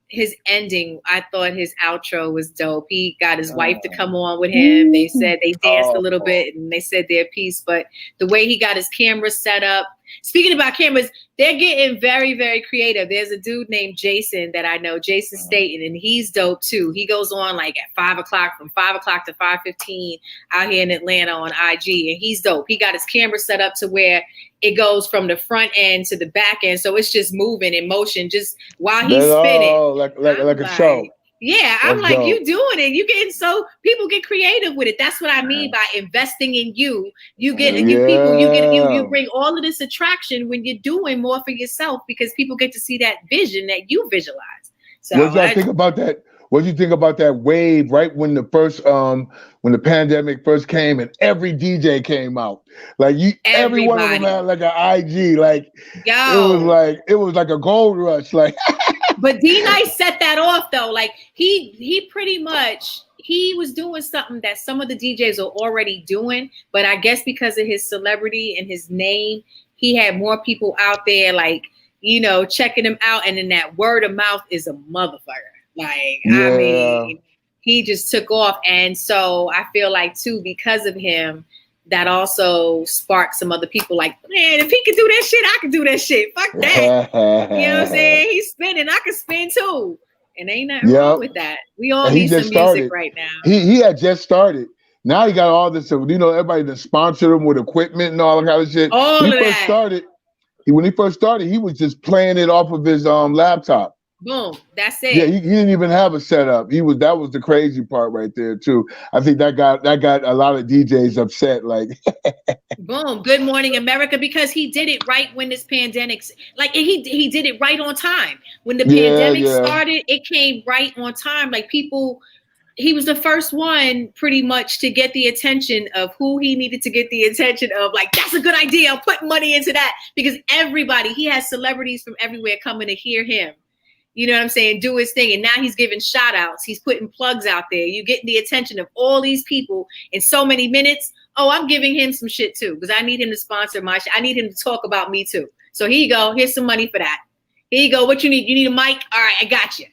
his ending, I thought his outro was dope. He got his wife to come on with him. They said they danced a little bit and they said their piece. But the way he got his camera set up. Speaking about cameras, they're getting very, very creative. There's a dude named Jason that I know, Jason Staten, and he's dope too. He goes on like at 5 o'clock, from 5 o'clock to 5:15 out here in Atlanta on IG, and he's dope. He got his camera set up to where it goes from the front end to the back end, so it's just moving in motion just while he's spinning. Like a show. Yeah, I'm like, you doing it. You getting people get creative with it. That's what I mean by investing in you. You bring all of this attraction when you're doing more for yourself because people get to see that vision that you visualize. So what do you think about that? What do you think about that wave right when the first when the pandemic first came and every DJ came out? Like every one of them had like an IG. Like it was like a gold rush. Like But D-Nice set that off though. Like he pretty much he was doing something that some of the DJs are already doing, but I guess because of his celebrity and his name, he had more people out there like, you know, checking him out. And then that word of mouth is a motherfucker. Like, I mean, he just took off. And so I feel like too, because of him, that also sparked some other people like, man, if he could do that shit, I could do that shit. Fuck that. You know what I'm saying? He's spinning. I can spin too. And ain't nothing wrong with that. We all need some music right now. He had just started. Now he got all this, you know, everybody that sponsored him with equipment and all that kind of shit. When he first started, he was just playing it off of his laptop. Boom. That's it. Yeah, he didn't even have a setup. That was the crazy part right there too. I think that got a lot of DJs upset. Like, boom, Good Morning America, because he did it right when this pandemic, like he did it right on time. When the pandemic started, it came right on time. Like he was the first one pretty much to get the attention of who he needed to get the attention of. Like, that's a good idea. I'm putting money into that because he has celebrities from everywhere coming to hear him. You know what I'm saying? Do his thing. And now he's giving shout outs. He's putting plugs out there. You're getting the attention of all these people in so many minutes. Oh, I'm giving him some shit too, because I need him to sponsor my shit. I need him to talk about me too. So here you go. Here's some money for that. Here you go. What you need? You need a mic? All right, I got you.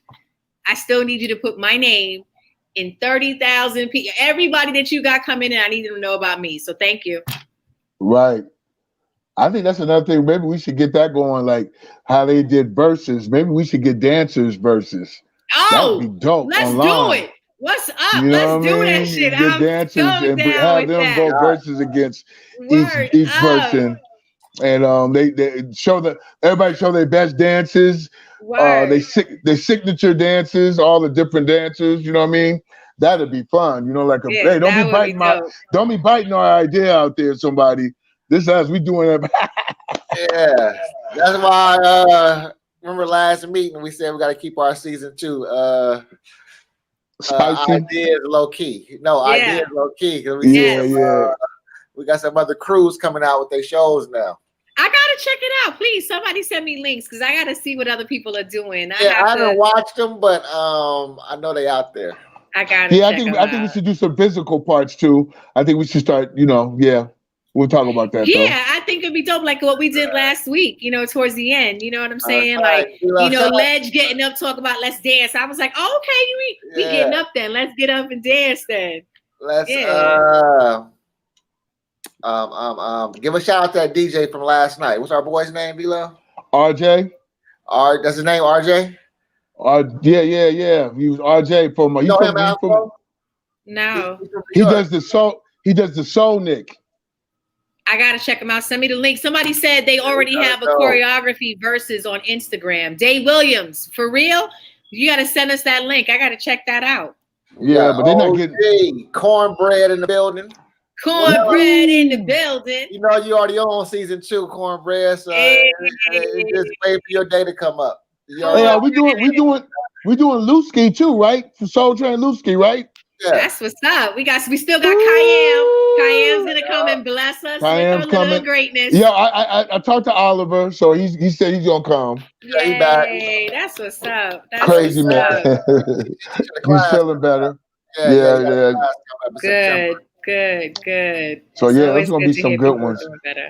I still need you to put my name in 30,000 people. Everybody that you got coming in, I need them to know about me. So thank you. Right. I think that's another thing. Maybe we should get that going, like how they did verses. Maybe we should get dancers verses. Oh, that'd be dope. Let's online. do it. What's up? You know let's do that shit. Get dancers and have them go verses against each person. and they show everybody show their best dances, their signature dances, all the different dances. You know what I mean? That'd be fun. You know, like hey, don't be biting our idea out there, somebody. This us, we doing it. Yeah, that's why. Remember last meeting we said we got to keep our season 2 ideas low key. Ideas low key because we got some other crews coming out with their shows now. I gotta check it out, please. Somebody send me links because I gotta see what other people are doing. I haven't watched them, but I know they out there. I gotta. I think we should do some physical parts too. I think we should start. We'll talk about that. Yeah, I think it'd be dope, like what we did last week. Towards the end. You know what I'm saying? Ledge getting up, talk about let's dance. I was like, oh, okay, we getting up then. Let's get up and dance then. Let's give a shout out to that DJ from last night. What's our boy's name, B-Lo? RJ. That's his name, RJ? Yeah. He was RJ from No. He does the soul Nick. I gotta check him out. Send me the link. Somebody said they already have a choreography versus on Instagram. Day Williams, for real? You gotta send us that link. I gotta check that out. Yeah, but they're not getting Cornbread in the building. Cornbread in the building. You already on season 2, Cornbread. So just wait for your day to come up. We doing Lusky too, right? For Soul Train Lusky, right? Yeah. That's what's up. We still got Kayam. Kayam's gonna come and bless us with a little greatness. Yeah, I talked to Oliver, so he said he's gonna come. Yay, that's what's up. That's crazy man. He's feeling better. Yeah. Good. So there's gonna be some good ones.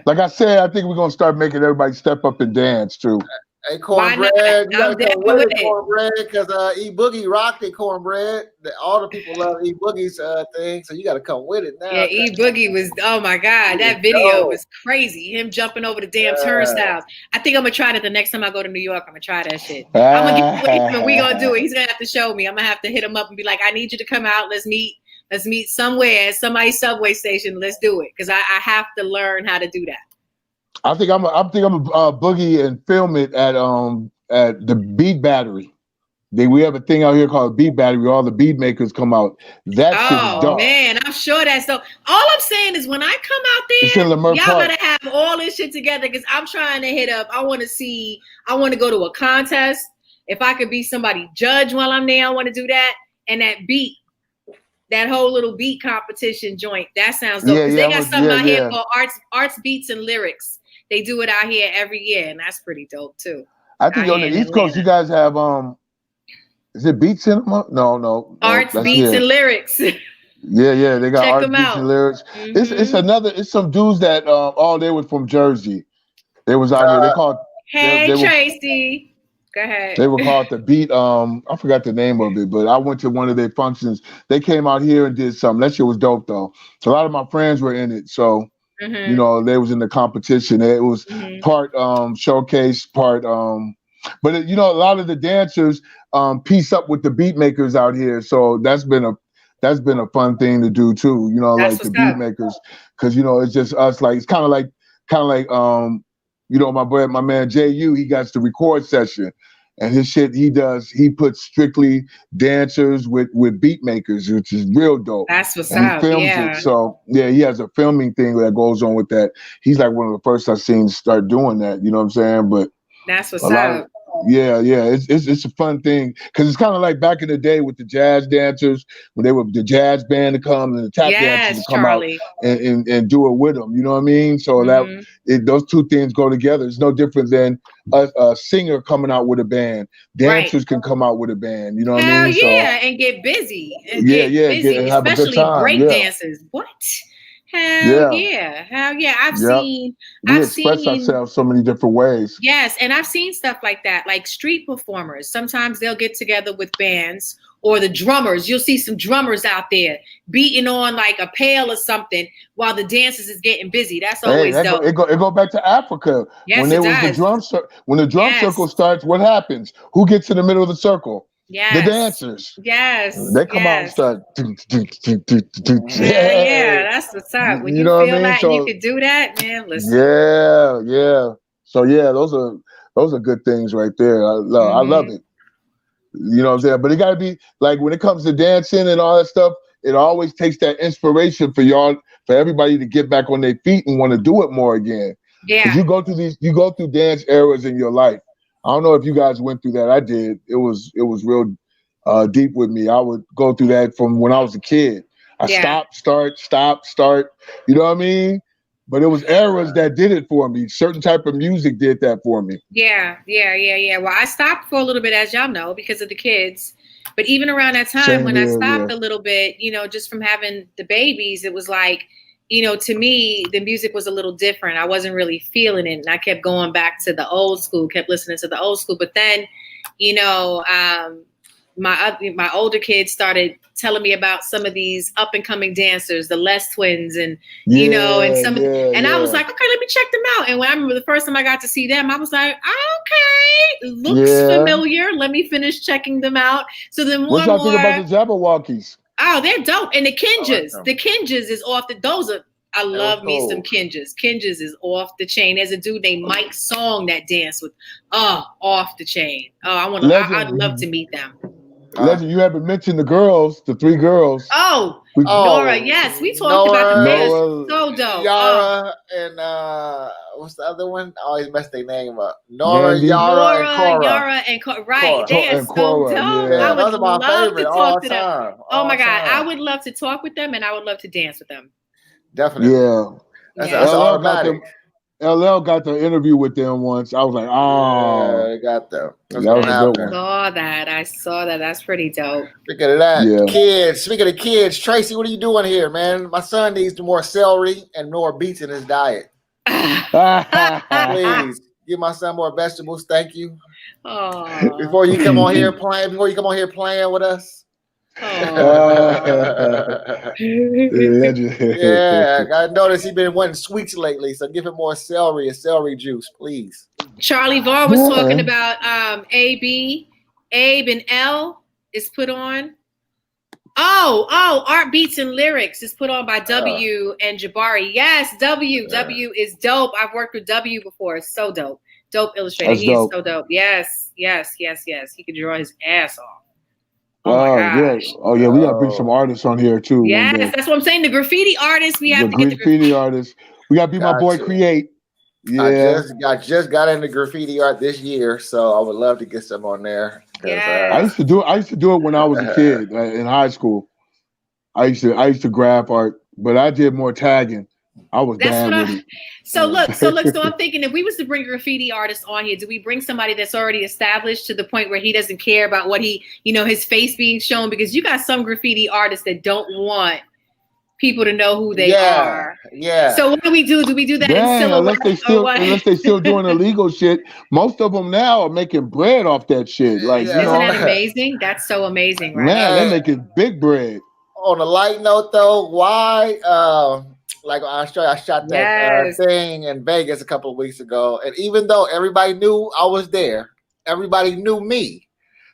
Like I said, I think we're gonna start making everybody step up and dance too. Hey, Cornbread, you gotta come with it, Cornbread, because E Boogie rocked it, Cornbread. All the people love E Boogie's thing, so you gotta come with it now. Yeah, E Boogie was, oh my God, that video was crazy. Him jumping over the damn turnstiles. I think I'm gonna try that the next time I go to New York. I'm gonna try that shit. I'm gonna get with him and we gonna do it. He's gonna have to show me. I'm gonna have to hit him up and be like, I need you to come out. Let's meet somewhere at somebody's subway station. Let's do it, because I have to learn how to do that. I think I'm a boogie and film it at the Beat Battery. We have a thing out here called Beat Battery where all the beat makers come out. That shit is dope. Man, I'm sure that's dope. All I'm saying is when I come out there, y'all better have all this shit together, because I'm trying to hit up. I want to go to a contest. If I could be somebody judge while I'm there, I want to do that. And that whole little beat competition joint, that sounds dope. Because they got something out here called Arts, Beats, and Lyrics. They do it out here every year, and that's pretty dope too. I think on the East Coast, you guys have is it Beat Cinema? No. Arts, Beats, and Lyrics. Yeah, they got Arts, Beats, and Lyrics. Mm-hmm. It's some dudes that they were from Jersey. They was out here. They called. Hey, Tracy. Go ahead. They were called the Beat. I forgot the name of it, but I went to one of their functions. They came out here and did something. That shit was dope though. So a lot of my friends were in it. So. Mm-hmm. They was in the competition. It was part showcase, part but a lot of the dancers piece up with the beat makers out here. So that's been a fun thing to do too. Like the beat makers, because it's just us. Like it's kind of like my man JU, he got the record session. And his shit he puts strictly dancers with beat makers, which is real dope. That's what's and up. He films it. So he has a filming thing that goes on with that. He's like one of the first I've seen start doing that. You know what I'm saying? But that's what's up. It's a fun thing, because it's kind of like back in the day with the jazz dancers when they were the jazz band to come and the tap dancers to come out and do it with them. You know what I mean? So those two things go together. It's no different than a singer coming out with a band. Dancers can come out with a band. You know what I mean? And get busy. And and have a good time. Especially break dancers. What? Hell yeah. I've seen ourselves so many different ways. Yes, and I've seen stuff like that, like street performers. Sometimes they'll get together with bands, or the drummers. You'll see some drummers out there beating on like a pail or something while the dancers is getting busy. That's always dope. It go back to Africa. Yes, when the drum circle starts, what happens? Who gets in the middle of the circle? Yes. The dancers. Yes. They come out and start. Yeah, That's what's up. When You you know what I feel mean? that So, and you can do that, man, listen. yeah. So yeah, those are good things right there. I love it. You know what I'm saying? But it gotta be like when it comes to dancing and all that stuff, it always takes that inspiration for everybody to get back on their feet and want to do it more again. Yeah. Because you go through dance eras in your life. I don't know if you guys went through that. I did. It was real deep with me. I would go through that from when I was a kid. I stop, start. You know what I mean? But it was eras that did it for me. Certain type of music did that for me. Yeah. Well, I stopped for a little bit, as y'all know, because of the kids. But even around that time when I stopped a little bit, just from having the babies, it was like, to me, the music was a little different. I wasn't really feeling it. And I kept going back to the old school, kept listening to the old school. But then, my older kids started telling me about some of these up and coming dancers, the Les Twins, and and I was like, okay, let me check them out. And when I remember the first time I got to see them, I was like, okay, looks familiar. Let me finish checking them out. So then what y'all think about the Jabberwockies? Oh, they're dope. And the Kinjas. The Kinjas is off I love me some Kinjas. Kinjas is off the chain. There's a dude named Mike Song that danced with off the chain. Oh, I'd love to meet them. Legend, you haven't mentioned the girls, the 3 girls. Nora, yes. We talked about them. They're so dope. Yara and what's the other one? I always mess their name up. Nora, Yara, and Cora. Right. They are so dope. Yeah. I would love to talk to them. Oh my God. I would love to talk with them and I would love to dance with them. Definitely. Yeah. That's automatic. LL got the interview with them once. I was like, yeah, they got them. That was a good one. I saw that. That's pretty dope. Speaking of that, kids. Speaking of kids, Tracy, what are you doing here, man? My son needs more celery and more beets in his diet. Please give my son more vegetables. Thank you. Before you come on here playing with us. Yeah, I noticed he's been wanting sweets lately, so give him more celery and celery juice, please. Charlie Vaughn was talking about Abe and L is put on. Art Beats and Lyrics is put on by W and Jabari. Yes, W is dope. I've worked with W before. It's so dope. Dope illustrator. He's so dope. Yes. He can draw his ass off. Oh my gosh. Oh yeah, we gotta bring some artists on here too. Yes, that's what I'm saying. The graffiti artists, we have to get the graffiti artists. We gotta be my boy Create. Yeah, I just got into graffiti art this year, so I would love to get some on there. I used to do it when I was a kid in high school. I used to graph art, but I did more tagging. I was bad with it. So I'm thinking if we was to bring graffiti artists on here, do we bring somebody that's already established to the point where he doesn't care about what his face being shown? Because you got some graffiti artists that don't want people to know who they are. Yeah. So what do we do? Do we do that in silhouette? Unless they still doing illegal shit. Most of them now are making bread off that shit. Like, isn't that amazing? That's so amazing, right? Man, they're making big bread. On a light note, though, why? Like I shot that thing in Vegas a couple of weeks ago, and even though everybody knew I was there, everybody knew me.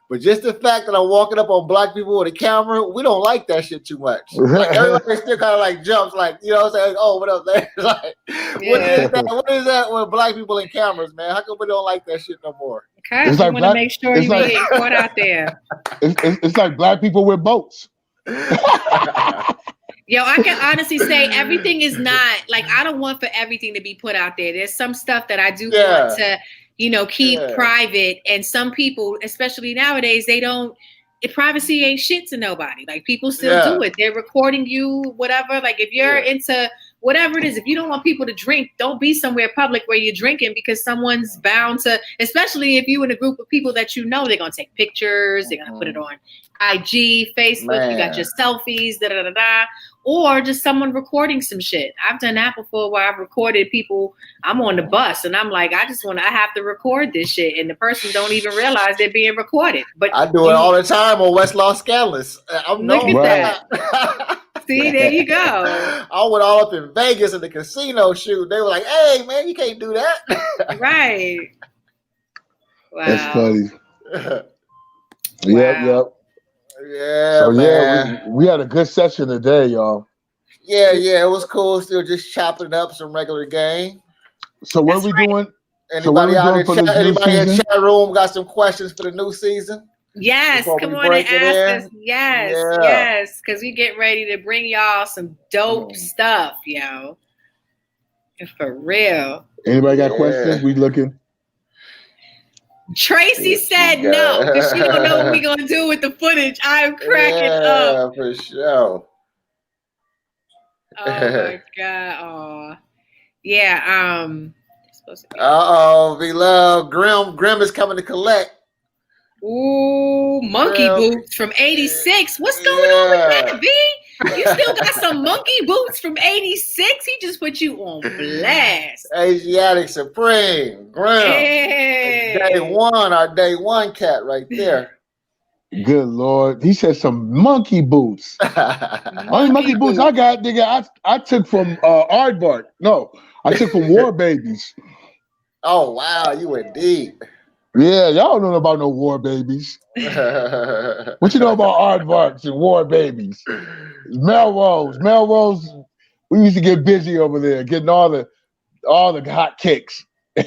But just the fact that I'm walking up on black people with a camera, we don't like that shit too much. Like everybody still kind of like jumps, like, you know what I'm saying? Oh, what up there? Like, what is that with black people and cameras, man? How come we don't like that shit no more? Okay, we want to make sure you get caught out there. It's like black people with boats. Yo, I can honestly say everything is not like, I don't want for everything to be put out there. There's some stuff that I do want to, keep private. And some people, especially nowadays, privacy ain't shit to nobody. Like people still do it. They're recording you, whatever. Like if you're into whatever it is, if you don't want people to drink, don't be somewhere public where you're drinking because someone's bound to, especially if you in a group of people that they're going to take pictures, they're going to put it on IG, Facebook, you got your selfies, or just someone recording some shit. I've done that before where I've recorded people. I'm on the bus and I'm like, I have to record this shit. And the person don't even realize they're being recorded. But I do it all the time on West Los Scandalous. Look at that. See, there you go. I went all up in Vegas in the casino shoot. They were like, hey, man, you can't do that. Right. Wow. That's funny. Yep. Yeah. So we had a good session today, y'all. Yeah, it was cool. Still just chopping up some regular game. So what are we doing? Anybody out in for this chat? new Anybody in season? chat room got some questions for the new season? Yes, Before come we on break and it ask in? us. Yes, Yeah. yes, because we get ready to bring y'all some dope stuff, yo. For real. Anybody got questions? We looking. Tracy said no, because she don't know what we're gonna do with the footage. I'm cracking up. Yeah, for sure. Oh my god. Oh. Yeah, V Love. Grim is coming to collect. Ooh, monkey boots from 86. What's going on with that, B? You still got some monkey boots from 86? He just put you on blast. Asiatic Supreme. Grim. Hey. Our day one cat right there. Good Lord. He said some monkey boots. Only monkey boots I got, nigga, I took from Aardvark. No, I took from War Babies. Oh, wow. You went deep. Yeah, y'all don't know about no War Babies. What you know about Aardvarks and War Babies? Melrose. We used to get busy over there, getting all the hot kicks. I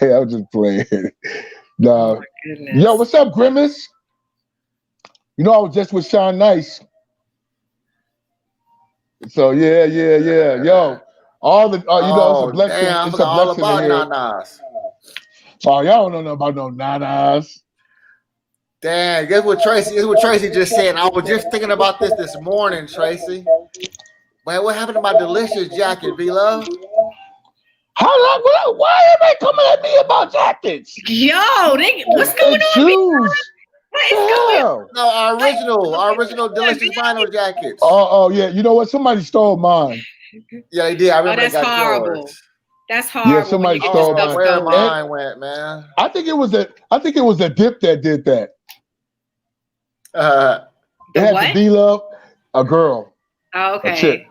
was just playing. No. Oh Yo, what's up, Grimace? You know I was just with Sean Nice. So yeah. Yo, all the you know it's a blessing. Damn, it's a blessing all to hear. nanas. Oh, y'all don't know about no nanas. Damn, guess what Tracy just said. I was just thinking about this morning, Tracy. Man, what happened to my delicious jacket, V-Love? Why am I coming at me about jackets? Yo, what's going on? Shoes. What is going on? No, our original delicious vinyl jackets. Oh yeah. You know what? Somebody stole mine. Yeah, they did. I remember that's they got horrible. yours. That's horrible. Yeah, somebody stole mine. Where mine went, man. I think it was the Dip that did that. It had what? to be love, a girl. Oh, okay. A chick.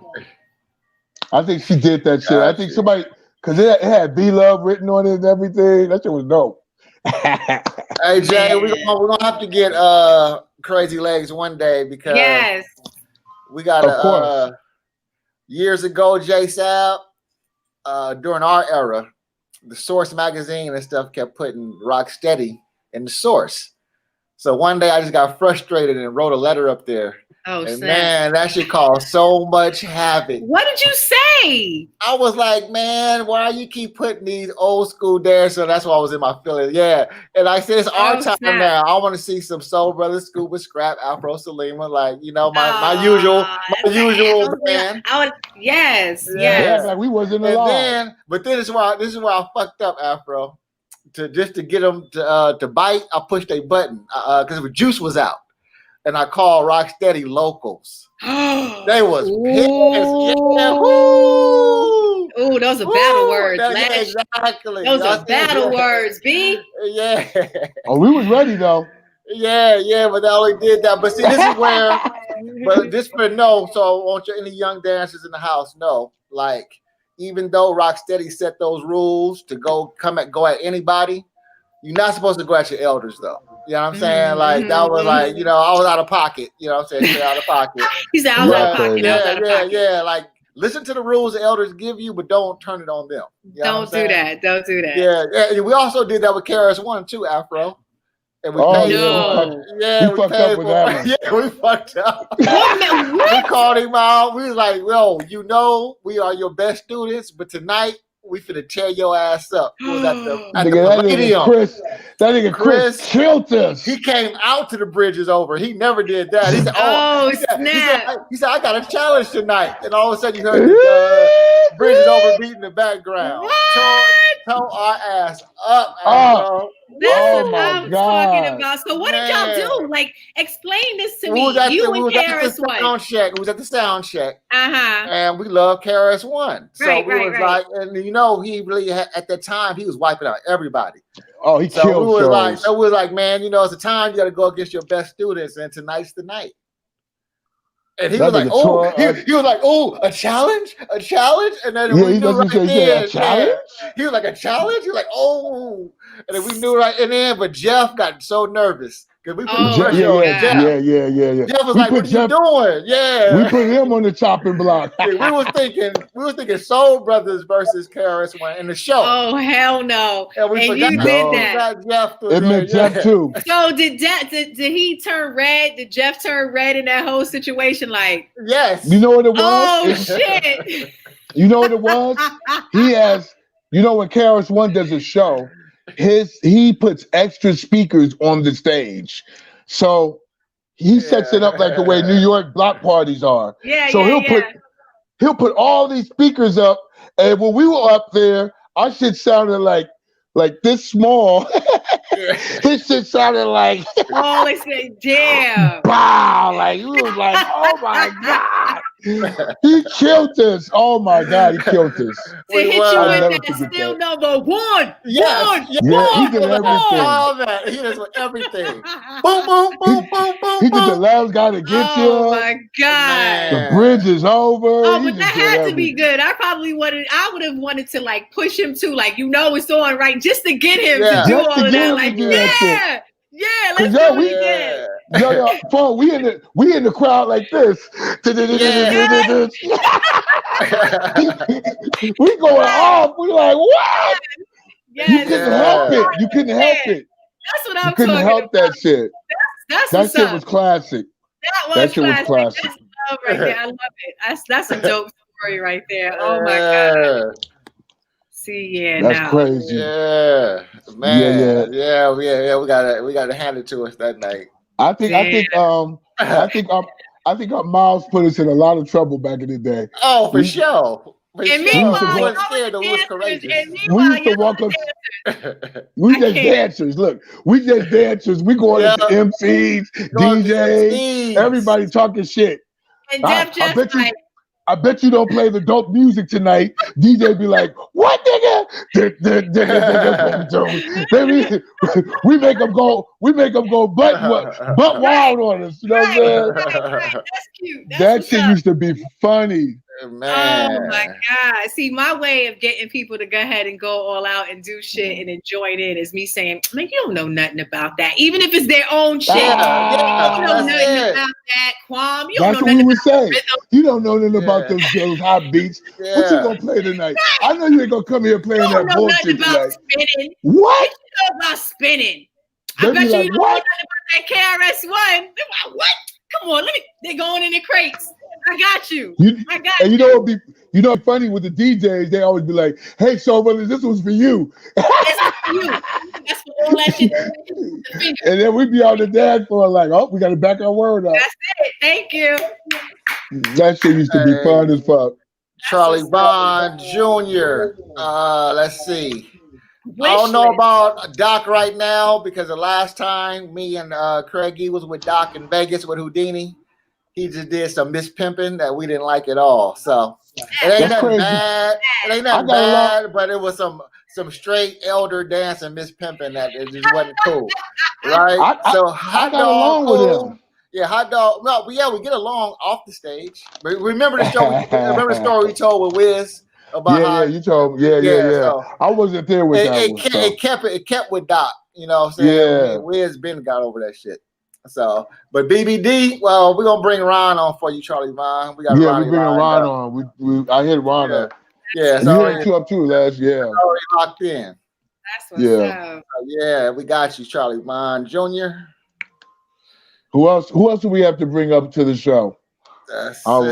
I think she did that shit. I think somebody, because it had "Be Love" written on it and everything. That shit was dope. Hey Jay, we're gonna have to get Crazy Legs one day because we got a years ago, Jay Sabb, during our era, the Source magazine and stuff kept putting Rocksteady in the Source. So one day I just got frustrated and wrote a letter up there. Oh, and man, that shit caused so much havoc. What did you say? I was like, man, why you keep putting these old school there? So that's why I was in my feelings. Yeah. And I said, it's our time now. I want to see some Soul Brothers, Scuba, Scrap, Afro Salima, like, you know, my usual band. Yes. Yeah, like we wasn't allowed. But then this is why I fucked up, Afro. To get them to bite, I pushed a button because Juice was out. And I called Rocksteady locals. They was pissed. Yeah. Ooh, those are battle words. Exactly. Those are battle words, B. Yeah. Oh, we was ready though. Yeah, but they only did that. But see, this is where, but just for no, so I want you, any young dancers in the house know, like, even though Rocksteady set those rules to go at anybody, you're not supposed to go at your elders though. You know what I'm saying? Like that was like, you know, I was out of pocket. You know what I'm saying? Stay out of pocket. He's out of pocket. Yeah. Like listen to the rules the elders give you, but don't turn it on them. You know Don't do that. Don't do that. Yeah. We also did that with KRS One too, Afro. And we we fucked up with that one. Yeah, we fucked up. We called him out. We was like, yo, you know, we are your best students, but tonight we finna tear your ass up. It was at the Palladium. That nigga Chris killed us. He came out to the Bridges over. He never did that. He said, snap. He said, I got a challenge tonight. And all of a sudden you heard the Bridges over beat in the background. Tore our ass up, bro. That's what I'm talking about. So what did y'all do? Like, explain this to me. You and KRS One. We was at the sound check. And we love KRS One. So we was like, and you know, he really had, at that time he was wiping out everybody. Oh, he killed shows. So we was like, man, you know, it's a time you got to go against your best students, and tonight's the night. And he was like, he was like, a challenge, and then we knew right there. He was like, a challenge. He was like, and then we knew right, and then but Jeff got so nervous Because we put Oh, the pressure on yeah. Jeff. Yeah. Jeff was like, "What are you doing?" Yeah, we put him on the chopping block. we were thinking Soul Brothers versus KRS One in the show. Oh hell no! And we forgot, you did that. Jeff it meant Jeff too. So did he turn red? Did Jeff turn red in that whole situation? Like, yes. You know what it was? Oh shit! You know what it was? He has. You know when KRS One does a show, he puts extra speakers on the stage, so he sets it up like the way New York block parties are. So he'll put all these speakers up, and when we were up there, our shit sounded like this small. His shit sounded like oh, they said, damn. Wow, like we was like, oh my God. He killed us. Oh my God, he killed us. To hit you with that still number one. Yes. He did everything. All that. He does with everything. Boom, boom, boom, boom, boom. He did the love's gotta get you. Oh my God. The bridge is over. Oh, but that had to be good. I would have wanted to like push him too, like it's on right, just to get him to do all of that. Like, let's do it again. Yo, we in the crowd like this. We going off. We like, what? Yes. You couldn't help it. You couldn't help it. That's what I'm talking about. You couldn't help that shit. That shit was classic. That shit was classic. That's love right there. I love it. That's a dope story right there. Oh my God. See, that's crazy. Yeah, man. Yeah. We gotta hand it to us that night. I think our mouths put us in a lot of trouble back in the day. Oh, for sure. And meanwhile, we used to walk up. We just dancers. Look, we just dancers. We going up to MCs, DJs, everybody talking shit. And Def just I bet you don't play the dope music tonight. DJ be like, what nigga? we make them go butt wild on us. You know what I'm saying? Right. That's cute. That shit used to be funny. Man. Oh my God. See, my way of getting people to go ahead and go all out and do shit and enjoy it is me saying, man, you don't know nothing about that. Even if it's their own shit. You don't know nothing about that, Quam. You don't know nothing about rhythm. You don't know nothing about those hot beats. What you gonna play tonight? I know you ain't gonna come here playing that bullshit tonight. Spinning. What? You know about spinning. I bet you don't know nothing about that KRS-One. What? Come on, they're going in the crates. I got you. And you know what's funny with the DJs, they always be like, hey, so brothers, this was for you. This is for you. That's for all that shit. And then we be on the dance floor like, oh, we gotta back our word up. That's it. Thank you. That shit used to be fun as fuck. Charlie Vaughn Jr. Let's see. I don't know about Doc right now because the last time me and Craigie was with Doc in Vegas with Houdini, he just did some mispimping that we didn't like at all. So it ain't nothing bad. It ain't nothing bad, but it was some straight elder dancing mispimping that it just wasn't cool, right? So Hot Dog along with him. Yeah, Hot Dog. No, we get along off the stage. Remember the show? Remember the story we told with Wiz about you told me. Yeah. So, I wasn't there with that. It kept with Doc. You know what I'm saying? Yeah. Wiz Ben got over that shit. So, but BBD, well, we're gonna bring Ron on for you, Charlie Vaughn. We bringing Ron on. I hit Ron up. Yeah, so you hit you up too, Les. Yeah, already locked in. That's what's up. Yeah, we got you, Charlie Vaughn Jr. Who else do we have to bring up to the show? That's like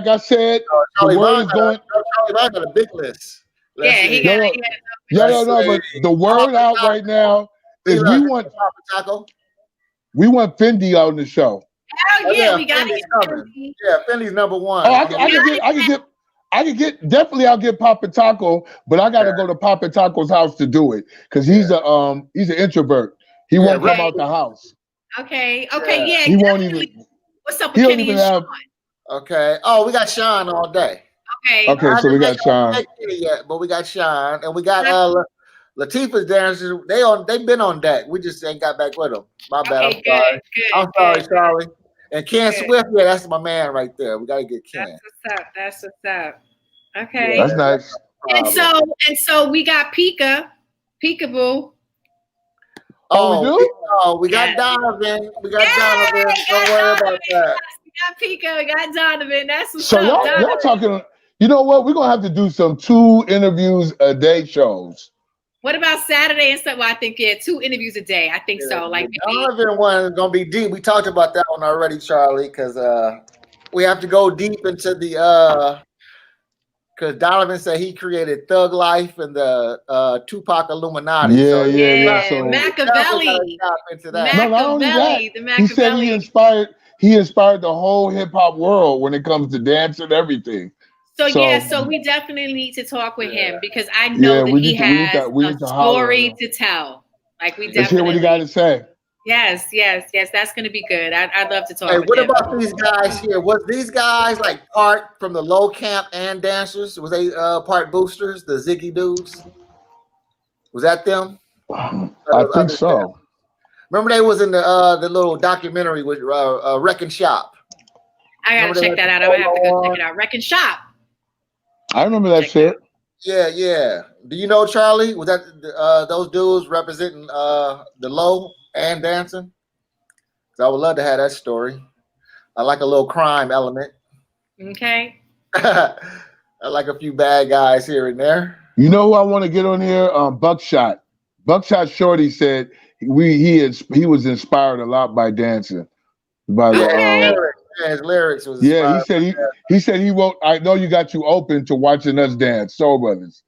I said, Charlie the word is going. Charlie Vaughn got a big list. But the word out right now is we want Fendi on the show. Hell yeah, we got it. Yeah, Fendi's number one. I can get definitely. I'll get Papa Taco, but I got to go to Papa Taco's house to do it because he's an introvert. He won't come out the house. Okay, He won't even. What's up with Kenny and Sean? Okay. Oh, we got Sean all day. Okay, so we got Sean. But we got Sean, and we got Latifah's dancers. They've been on deck. We just ain't got back with them. My bad. I'm sorry, Charlie. And Ken Swift, that's my man right there. We gotta get Ken. That's what's up. Okay. That's nice. And so we got Peekaboo. We got Donovan. We got Donovan. Don't worry about that. We got Pico. We got Donovan. That's what's So up. y'all talking. You know what? We're gonna have to do some 2 interviews a day shows. What about Saturday and stuff? Well, I think 2 interviews a day. I think so. Like the Donovan one is gonna be deep. We talked about that one already, Charlie, because we have to go deep into the because Donovan said he created Thug Life and the Tupac Illuminati. Yeah. So Machiavelli. Into that. No, not only that. The Machiavelli. He said he inspired the whole hip hop world when it comes to dance and everything. So we definitely need to talk with him because I know that he has a story to tell. Like we definitely. Let's hear what he got to say. Yes. That's going to be good. I'd love to talk. Hey, with what him. about these guys here? Was these guys like part from the low camp and dancers? Was they part boosters? The Ziggy dudes? Was that them? I think so. Remember they was in the little documentary with Wrecking Shop. I gotta check that out. I'm gonna have to go check it out. Wrecking Shop. I remember that shit. Yeah. Do you know Charlie? Was that those dudes representing the low and dancing? So I would love to have that story. I like a little crime element. Okay. I like a few bad guys here and there. You know who I want to get on here? Buckshot. Buckshot Shorty said he was inspired a lot by dancing. By the his lyrics was he said he wrote. I know you got you open to watching us dance, Soul Brothers.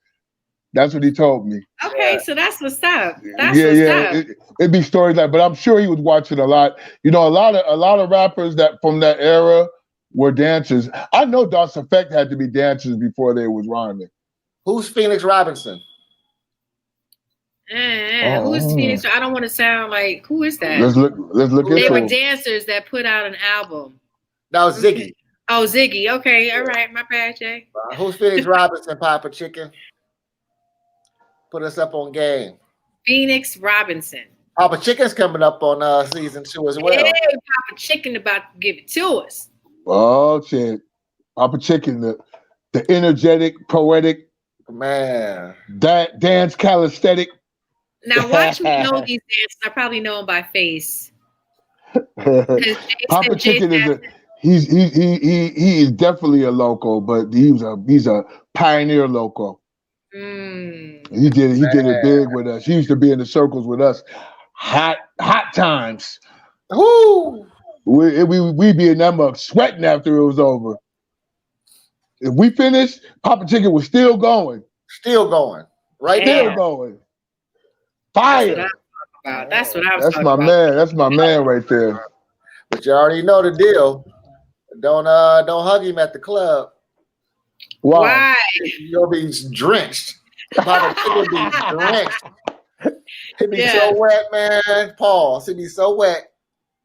That's what he told me. Okay, so that's what's up. It'd be stories like, but I'm sure he was watching a lot. You know, a lot of rappers that from that era were dancers. I know Das Effect had to be dancers before they was rhyming. Who's Phoenix Robinson? Who's Phoenix? I don't want to sound like who is that? Let's look. They were dancers that put out an album. That was Ziggy. Oh, Ziggy. Okay, all right. My bad, Jay. Who's Phoenix Robinson? Papa Chicken. Put us up on game. Phoenix Robinson. Papa Chicken's coming up on season 2 as well. Yeah, Papa Chicken about to give it to us. Oh shit, Papa Chicken, the energetic, poetic man, that dance calisthenic. Now watch me know these dances. I probably know them by face. Papa Chicken he is definitely a local, but he's a pioneer local. He did it big with us. He used to be in the circles with us. Hot times. Woo! We be in that mug sweating after it was over. If we finished, Papa Chicken was still going. Still going. Right there. Still going. Fire. That's what I was talking about. Man. That's my man right there. But you already know the deal. Don't hug him at the club. Why? You'll be drenched. Papa Chicken be drenched. It be so wet, man. Pause. It be so wet.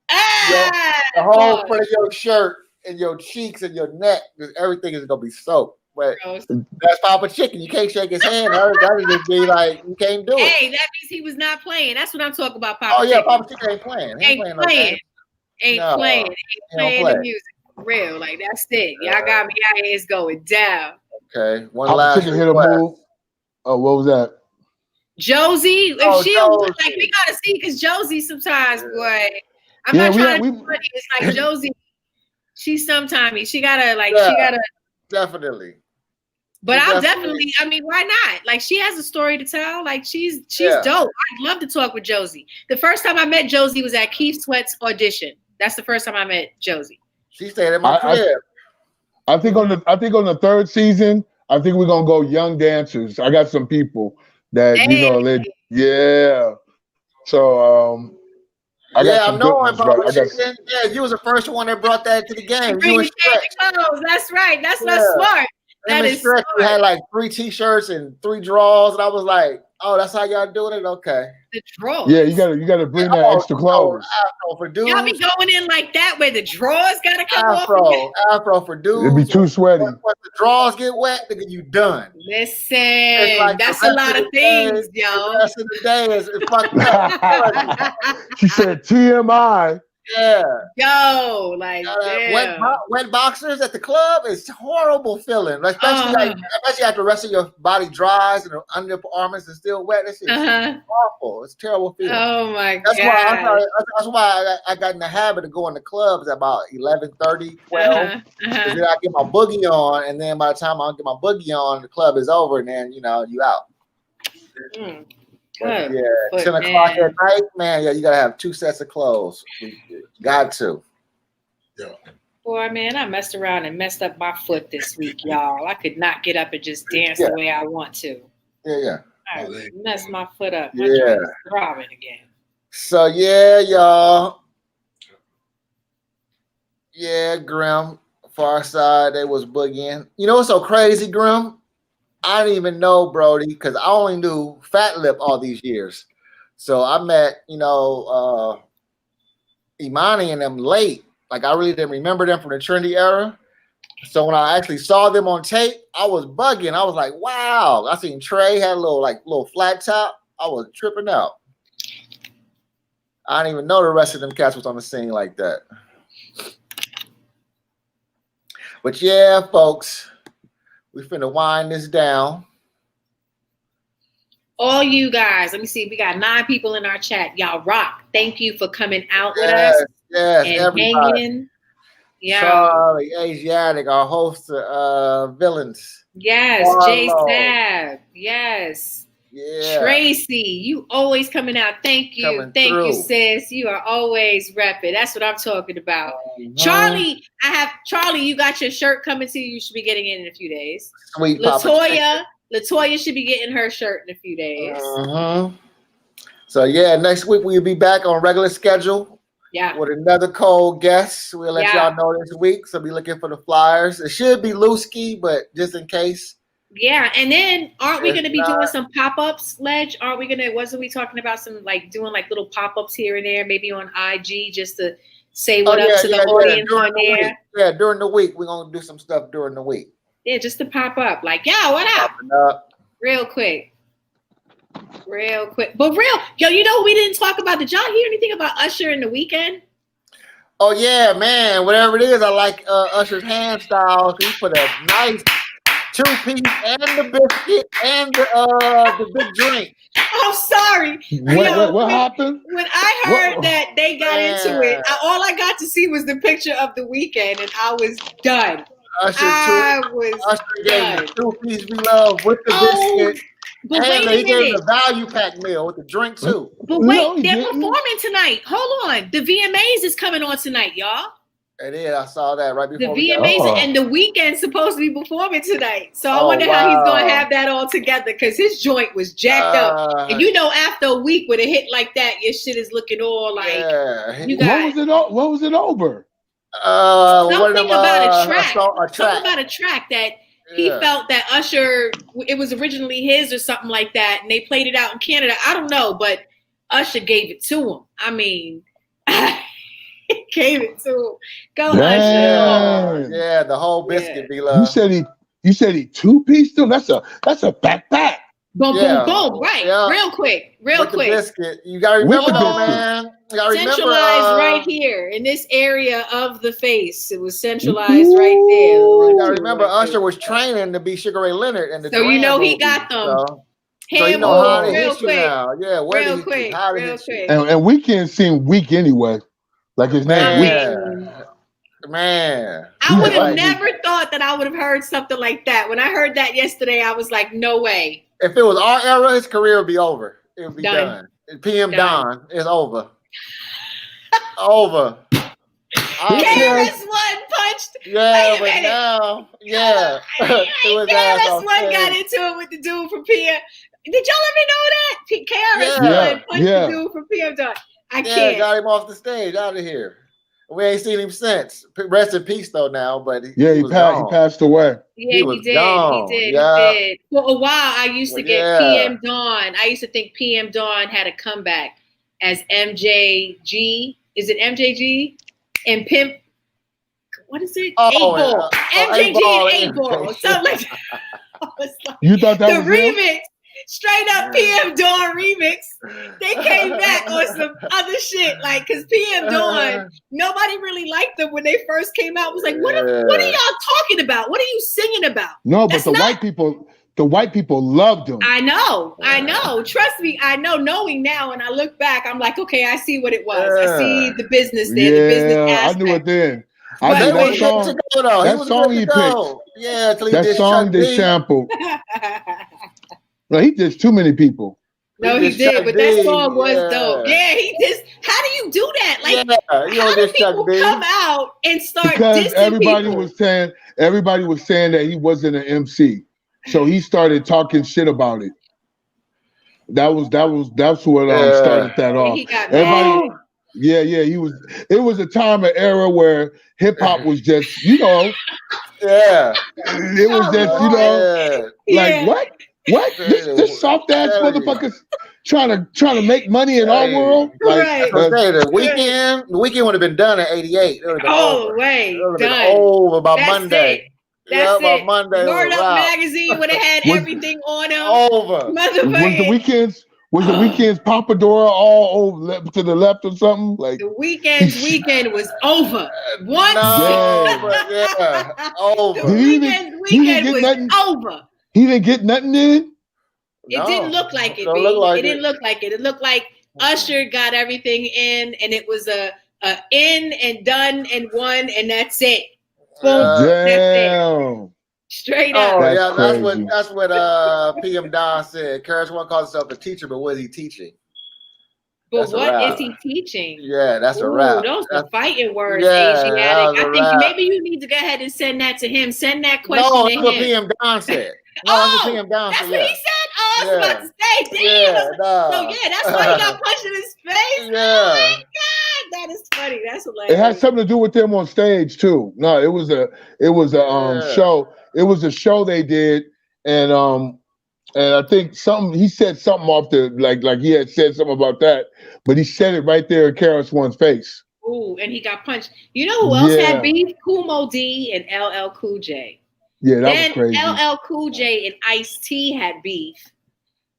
The whole front of your shirt and your cheeks and your neck, everything is gonna be soaked. But that's Papa Chicken. You can't shake his hand. That would just be like you can't do it. Hey, that means he was not playing. That's what I'm talking about, Papa. Papa Chicken ain't playing. Ain't playing the music for real. Like that's it. Y'all got me out here. It's going down. Okay. Papa Chicken hit a move. Oh, what was that? Josie, if she like, we gotta see because Josie sometimes, boy. I'm not trying to be funny. It's like Josie. She's sometimes she gotta definitely. But I'll definitely. I mean, why not? Like she has a story to tell. Like she's dope. I'd love to talk with Josie. The first time I met Josie was at Keith Sweat's audition. That's the first time I met Josie. She stayed at my crib. I think on the 3rd season, I think we're gonna go young dancers. I got some people that So I'm knowing Papa Chicken. Yeah, you was the first one that brought that to the game. You and Stretch. That's right. That's not smart. That is Stretch. We had like 3 t-shirts and 3 draws, and I was like, "Oh, that's how y'all doing it? Okay." The drawers. Yeah, you gotta bring that extra clothes. Afro for dudes. Y'all be going in like that where the drawers gotta come off. Afro for dudes. It'd be too sweaty. Once the drawers get wet, nigga, you done. Listen, like that's a lot of things, yo. The rest of the day is fucked up. She said TMI. Yeah. Yo, like damn. Wet boxers at the club is horrible feeling, especially after the rest of your body dries and the underarms is still wet. This is awful. It's a terrible feeling. Oh my That's god. That's why I got in the habit of going to clubs at about 11:30, 12. Then I get my boogie on, and then by the time I get my boogie on, the club is over, and then you out. But, 10 o'clock at night, man. Yeah, you gotta have 2 sets of clothes. Got to. Yeah. Boy, man, I messed around and messed up my foot this week, y'all. I could not get up and just dance the way I want to. Yeah. I messed my foot up. My joint's throbbing again. So y'all. Yeah, Grim. Far Side, they was boogieing. You know what's so crazy, Grim? I didn't even know Brody because I only knew Fat Lip all these years. So I met, Imani and them late. Like I really didn't remember them from the trendy era. So when I actually saw them on tape, I was bugging. I was like, wow. I seen Trey had a little flat top. I was tripping out. I didn't even know the rest of them cats was on the scene like that. But yeah, folks. We finna wind this down. All you guys, let me see. We got 9 people in our chat. Y'all rock. Thank you for coming out with us. Yes, and everybody. hanging. Yeah. Charlie, Asiatic, our host of Villains. Yes, Jay Sabb. Yes. Yeah. Tracy, you always coming out. Thank you. Thank you, sis. You are always repping. That's what I'm talking about. Charlie, you got your shirt coming to you. You should be getting it in a few days. Sweet Latoya should be getting her shirt in a few days. So next week we'll be back on regular schedule. Yeah. With another cold guest. We'll let y'all know this week. So be looking for the flyers. It should be Lewski, but just in case. Yeah, and then aren't we going to be doing some pop-ups, Ledge? Wasn't we talking about some doing little pop-ups here and there, maybe on IG, just to say what up to the audience on there? Yeah, during the week. We're going to do some stuff during the week. Yeah, just to pop up. What up? Real quick. But we didn't talk about, did y'all hear anything about Usher in the weekend? Oh, yeah, man. Whatever it is, I like Usher's hand styles. He put a nice 2-piece and the biscuit and the big drink. I'm sorry. What happened? When I heard that they got into it, all I got to see was the picture of the weekend, and I was done. Usher gave the 2-piece we love with the biscuit. But and they gave the value pack meal with the drink too. But wait, they're performing tonight. Hold on. The VMAs is coming on tonight, y'all. It is. I saw that right before. The VMAs and the Weeknd's supposed to be performing tonight. So I wonder how he's going to have that all together because his joint was jacked up. And after a week with a hit like that, your shit is looking all like. Yeah. What was it over? Something about a track. Something about a track that he felt that Usher, it was originally his or something like that, and they played it out in Canada. I don't know, but Usher gave it to him. I mean. Gave it to him. Go Usher. Yeah, the whole biscuit be love. You said he 2-piece too? That's a backpack. Boom, boom, boom. Right. Yeah. Real quick. The biscuit. You gotta remember though, man. You gotta centralized right here in this area of the face. It was centralized right there. You gotta remember Usher was training to be Sugar Ray Leonard and the so he got them. So you know how to hit you now. Yeah, real quick. And Weeknd seemed weak anyway. Like his name, Man. I would have never thought that I would have heard something like that. When I heard that yesterday, I was like, no way. If it was our era, his career would be over. It would be done. PM Don is over. Over. KRS One punched. Yeah, but now, KRS One got into it with the dude from PM. Did y'all ever know that? KRS One punched the dude from PM Don. I can't. Got him off the stage, out of here. We ain't seen him since. Rest in peace, though. Now, but he passed away. Yeah, he did. Gone. He did. For a while, I used to get PM Dawn. I used to think PM Dawn had a comeback as MJG. Is it MJG and Pimp? What is it? 8-Ball. MJG and 8-Ball. Something like that. You thought that was the remix? Straight up PM Dawn remix. They came back on some other shit, like, because PM Dawn, nobody really liked them when they first came out. It was like, what are y'all talking about? What are you singing about? No, but the white people loved them. I know. Trust me, I know. Knowing now, and I look back, I'm like, okay, I see what it was. I see the business there, the business aspect. I knew it then. I knew that song. That song he picked. Yeah, that song they sampled. No, he did too many people. No, he did, but that song was dope. Yeah, he just. How do you do that? Like, how do people come out and start because dissing people? everybody was saying that he wasn't an MC, so he started talking shit about it. That's what started that off. He got mad. Yeah, he was. It was a time, an era where hip hop was just, it was just, like what? This soft ass motherfuckers trying to make money in our world. Right. The weekend would have been done in '88. Done. Over by Monday. That's it. Monday. Word Up magazine would have had everything on them. Over. Was the weekend's Papadora all over to the left or something? Like the weekend was over. Once. Over. The weekend was over. He didn't get nothing in? It didn't look like it, it didn't look like it. It looked like Usher got everything in, and it was a in and done and won, and that's it. Boom. That's it. Straight up. Oh yeah, that's what PM Don said. KRS One calls himself a teacher, but what is he teaching? But what is he teaching? Yeah, that's a wrap. Those are fighting words, Asiatic. I think maybe you need to go ahead and send that to him. Send that question to him. No, that's what PM Don said. That's what he said? Oh, I was about to say, damn. So that's why he got punched in his face. Oh my God, that is funny. That's hilarious. It had something to do with them on stage too. No, it was a show. It was a show they did, and I think he said something off the like he had said something about that, but he said it right there in KRS One's face. Ooh, and he got punched. You know who else had beef? Kumo D and LL Cool J. Yeah, that was crazy. LL Cool J and Ice-T had beef.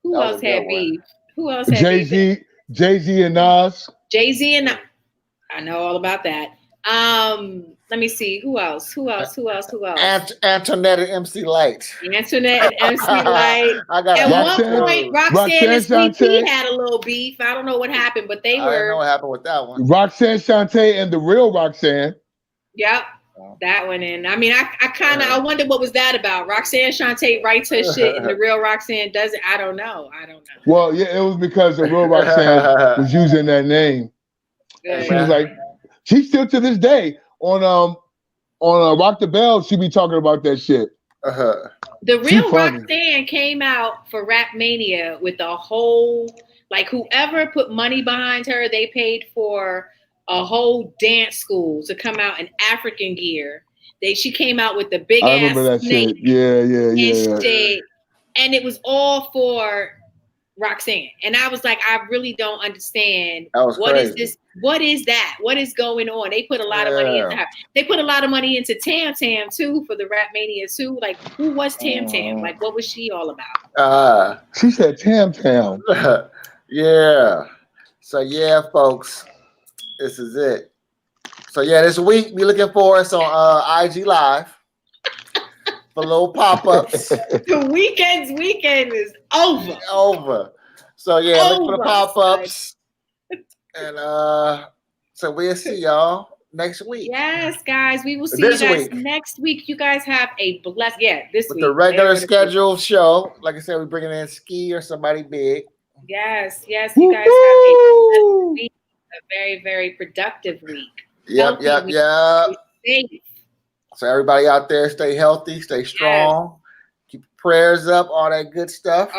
Who else had beef? Jay-Z and Nas. Jay-Z and I know all about that. Let me see. Who else? Antoinette and MC Light. Antoinette and MC Light. At one point, Roxanne and Sweet Pea had a little beef. I don't know what happened, but they were. I don't know what happened with that one. Roxanne Shante and the real Roxanne. Yep. That one. And I mean, I wonder what was that about. Roxanne Shante writes her shit and the real Roxanne doesn't. I don't know. Well, yeah, it was because the real Roxanne was using that name. Good. She was like, she still to this day on Rock the Bell, she be talking about that shit. The real Roxanne came out for Rap Mania with a whole, like, whoever put money behind her, they paid for a whole dance school to come out in African gear. She came out with the big ass snake. Yeah. And it was all for Roxanne. And I was like, I really don't understand. What is this? What is that? What is going on? They put a lot of money into her. They put a lot of money into Tam Tam too for the Rap Mania too. Like, who was Tam Tam? Like, what was she all about? She said Tam Tam. Yeah. So yeah, folks, this is it. So yeah, this week be looking for us on IG Live for little pop-ups. The weekend is over. So yeah, look for the pop-ups. And so we'll see y'all next week. Yes, guys. We will see you guys next week. You guys have a blessed this week. The regular scheduled show. Like I said, we're bringing in Ski or somebody big. Yes. You guys have a blessed week. A very, very productive week. Yep. So everybody out there, stay healthy, stay strong. Keep prayers up, all that good stuff.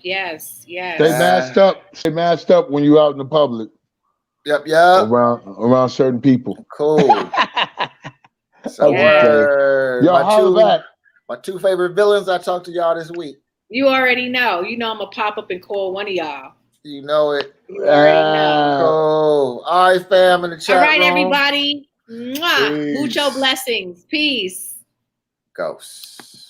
Yes. Stay masked up when you're out in the public. Yep. Around certain people. Cool. So my two favorite villains I talked to y'all this week. You already know. You know I'm gonna pop up and call one of y'all. You know it. You already know. Cool. All right, fam, in the chat room. All right, everybody. Mwah. Mucho blessings. Peace. Ghosts.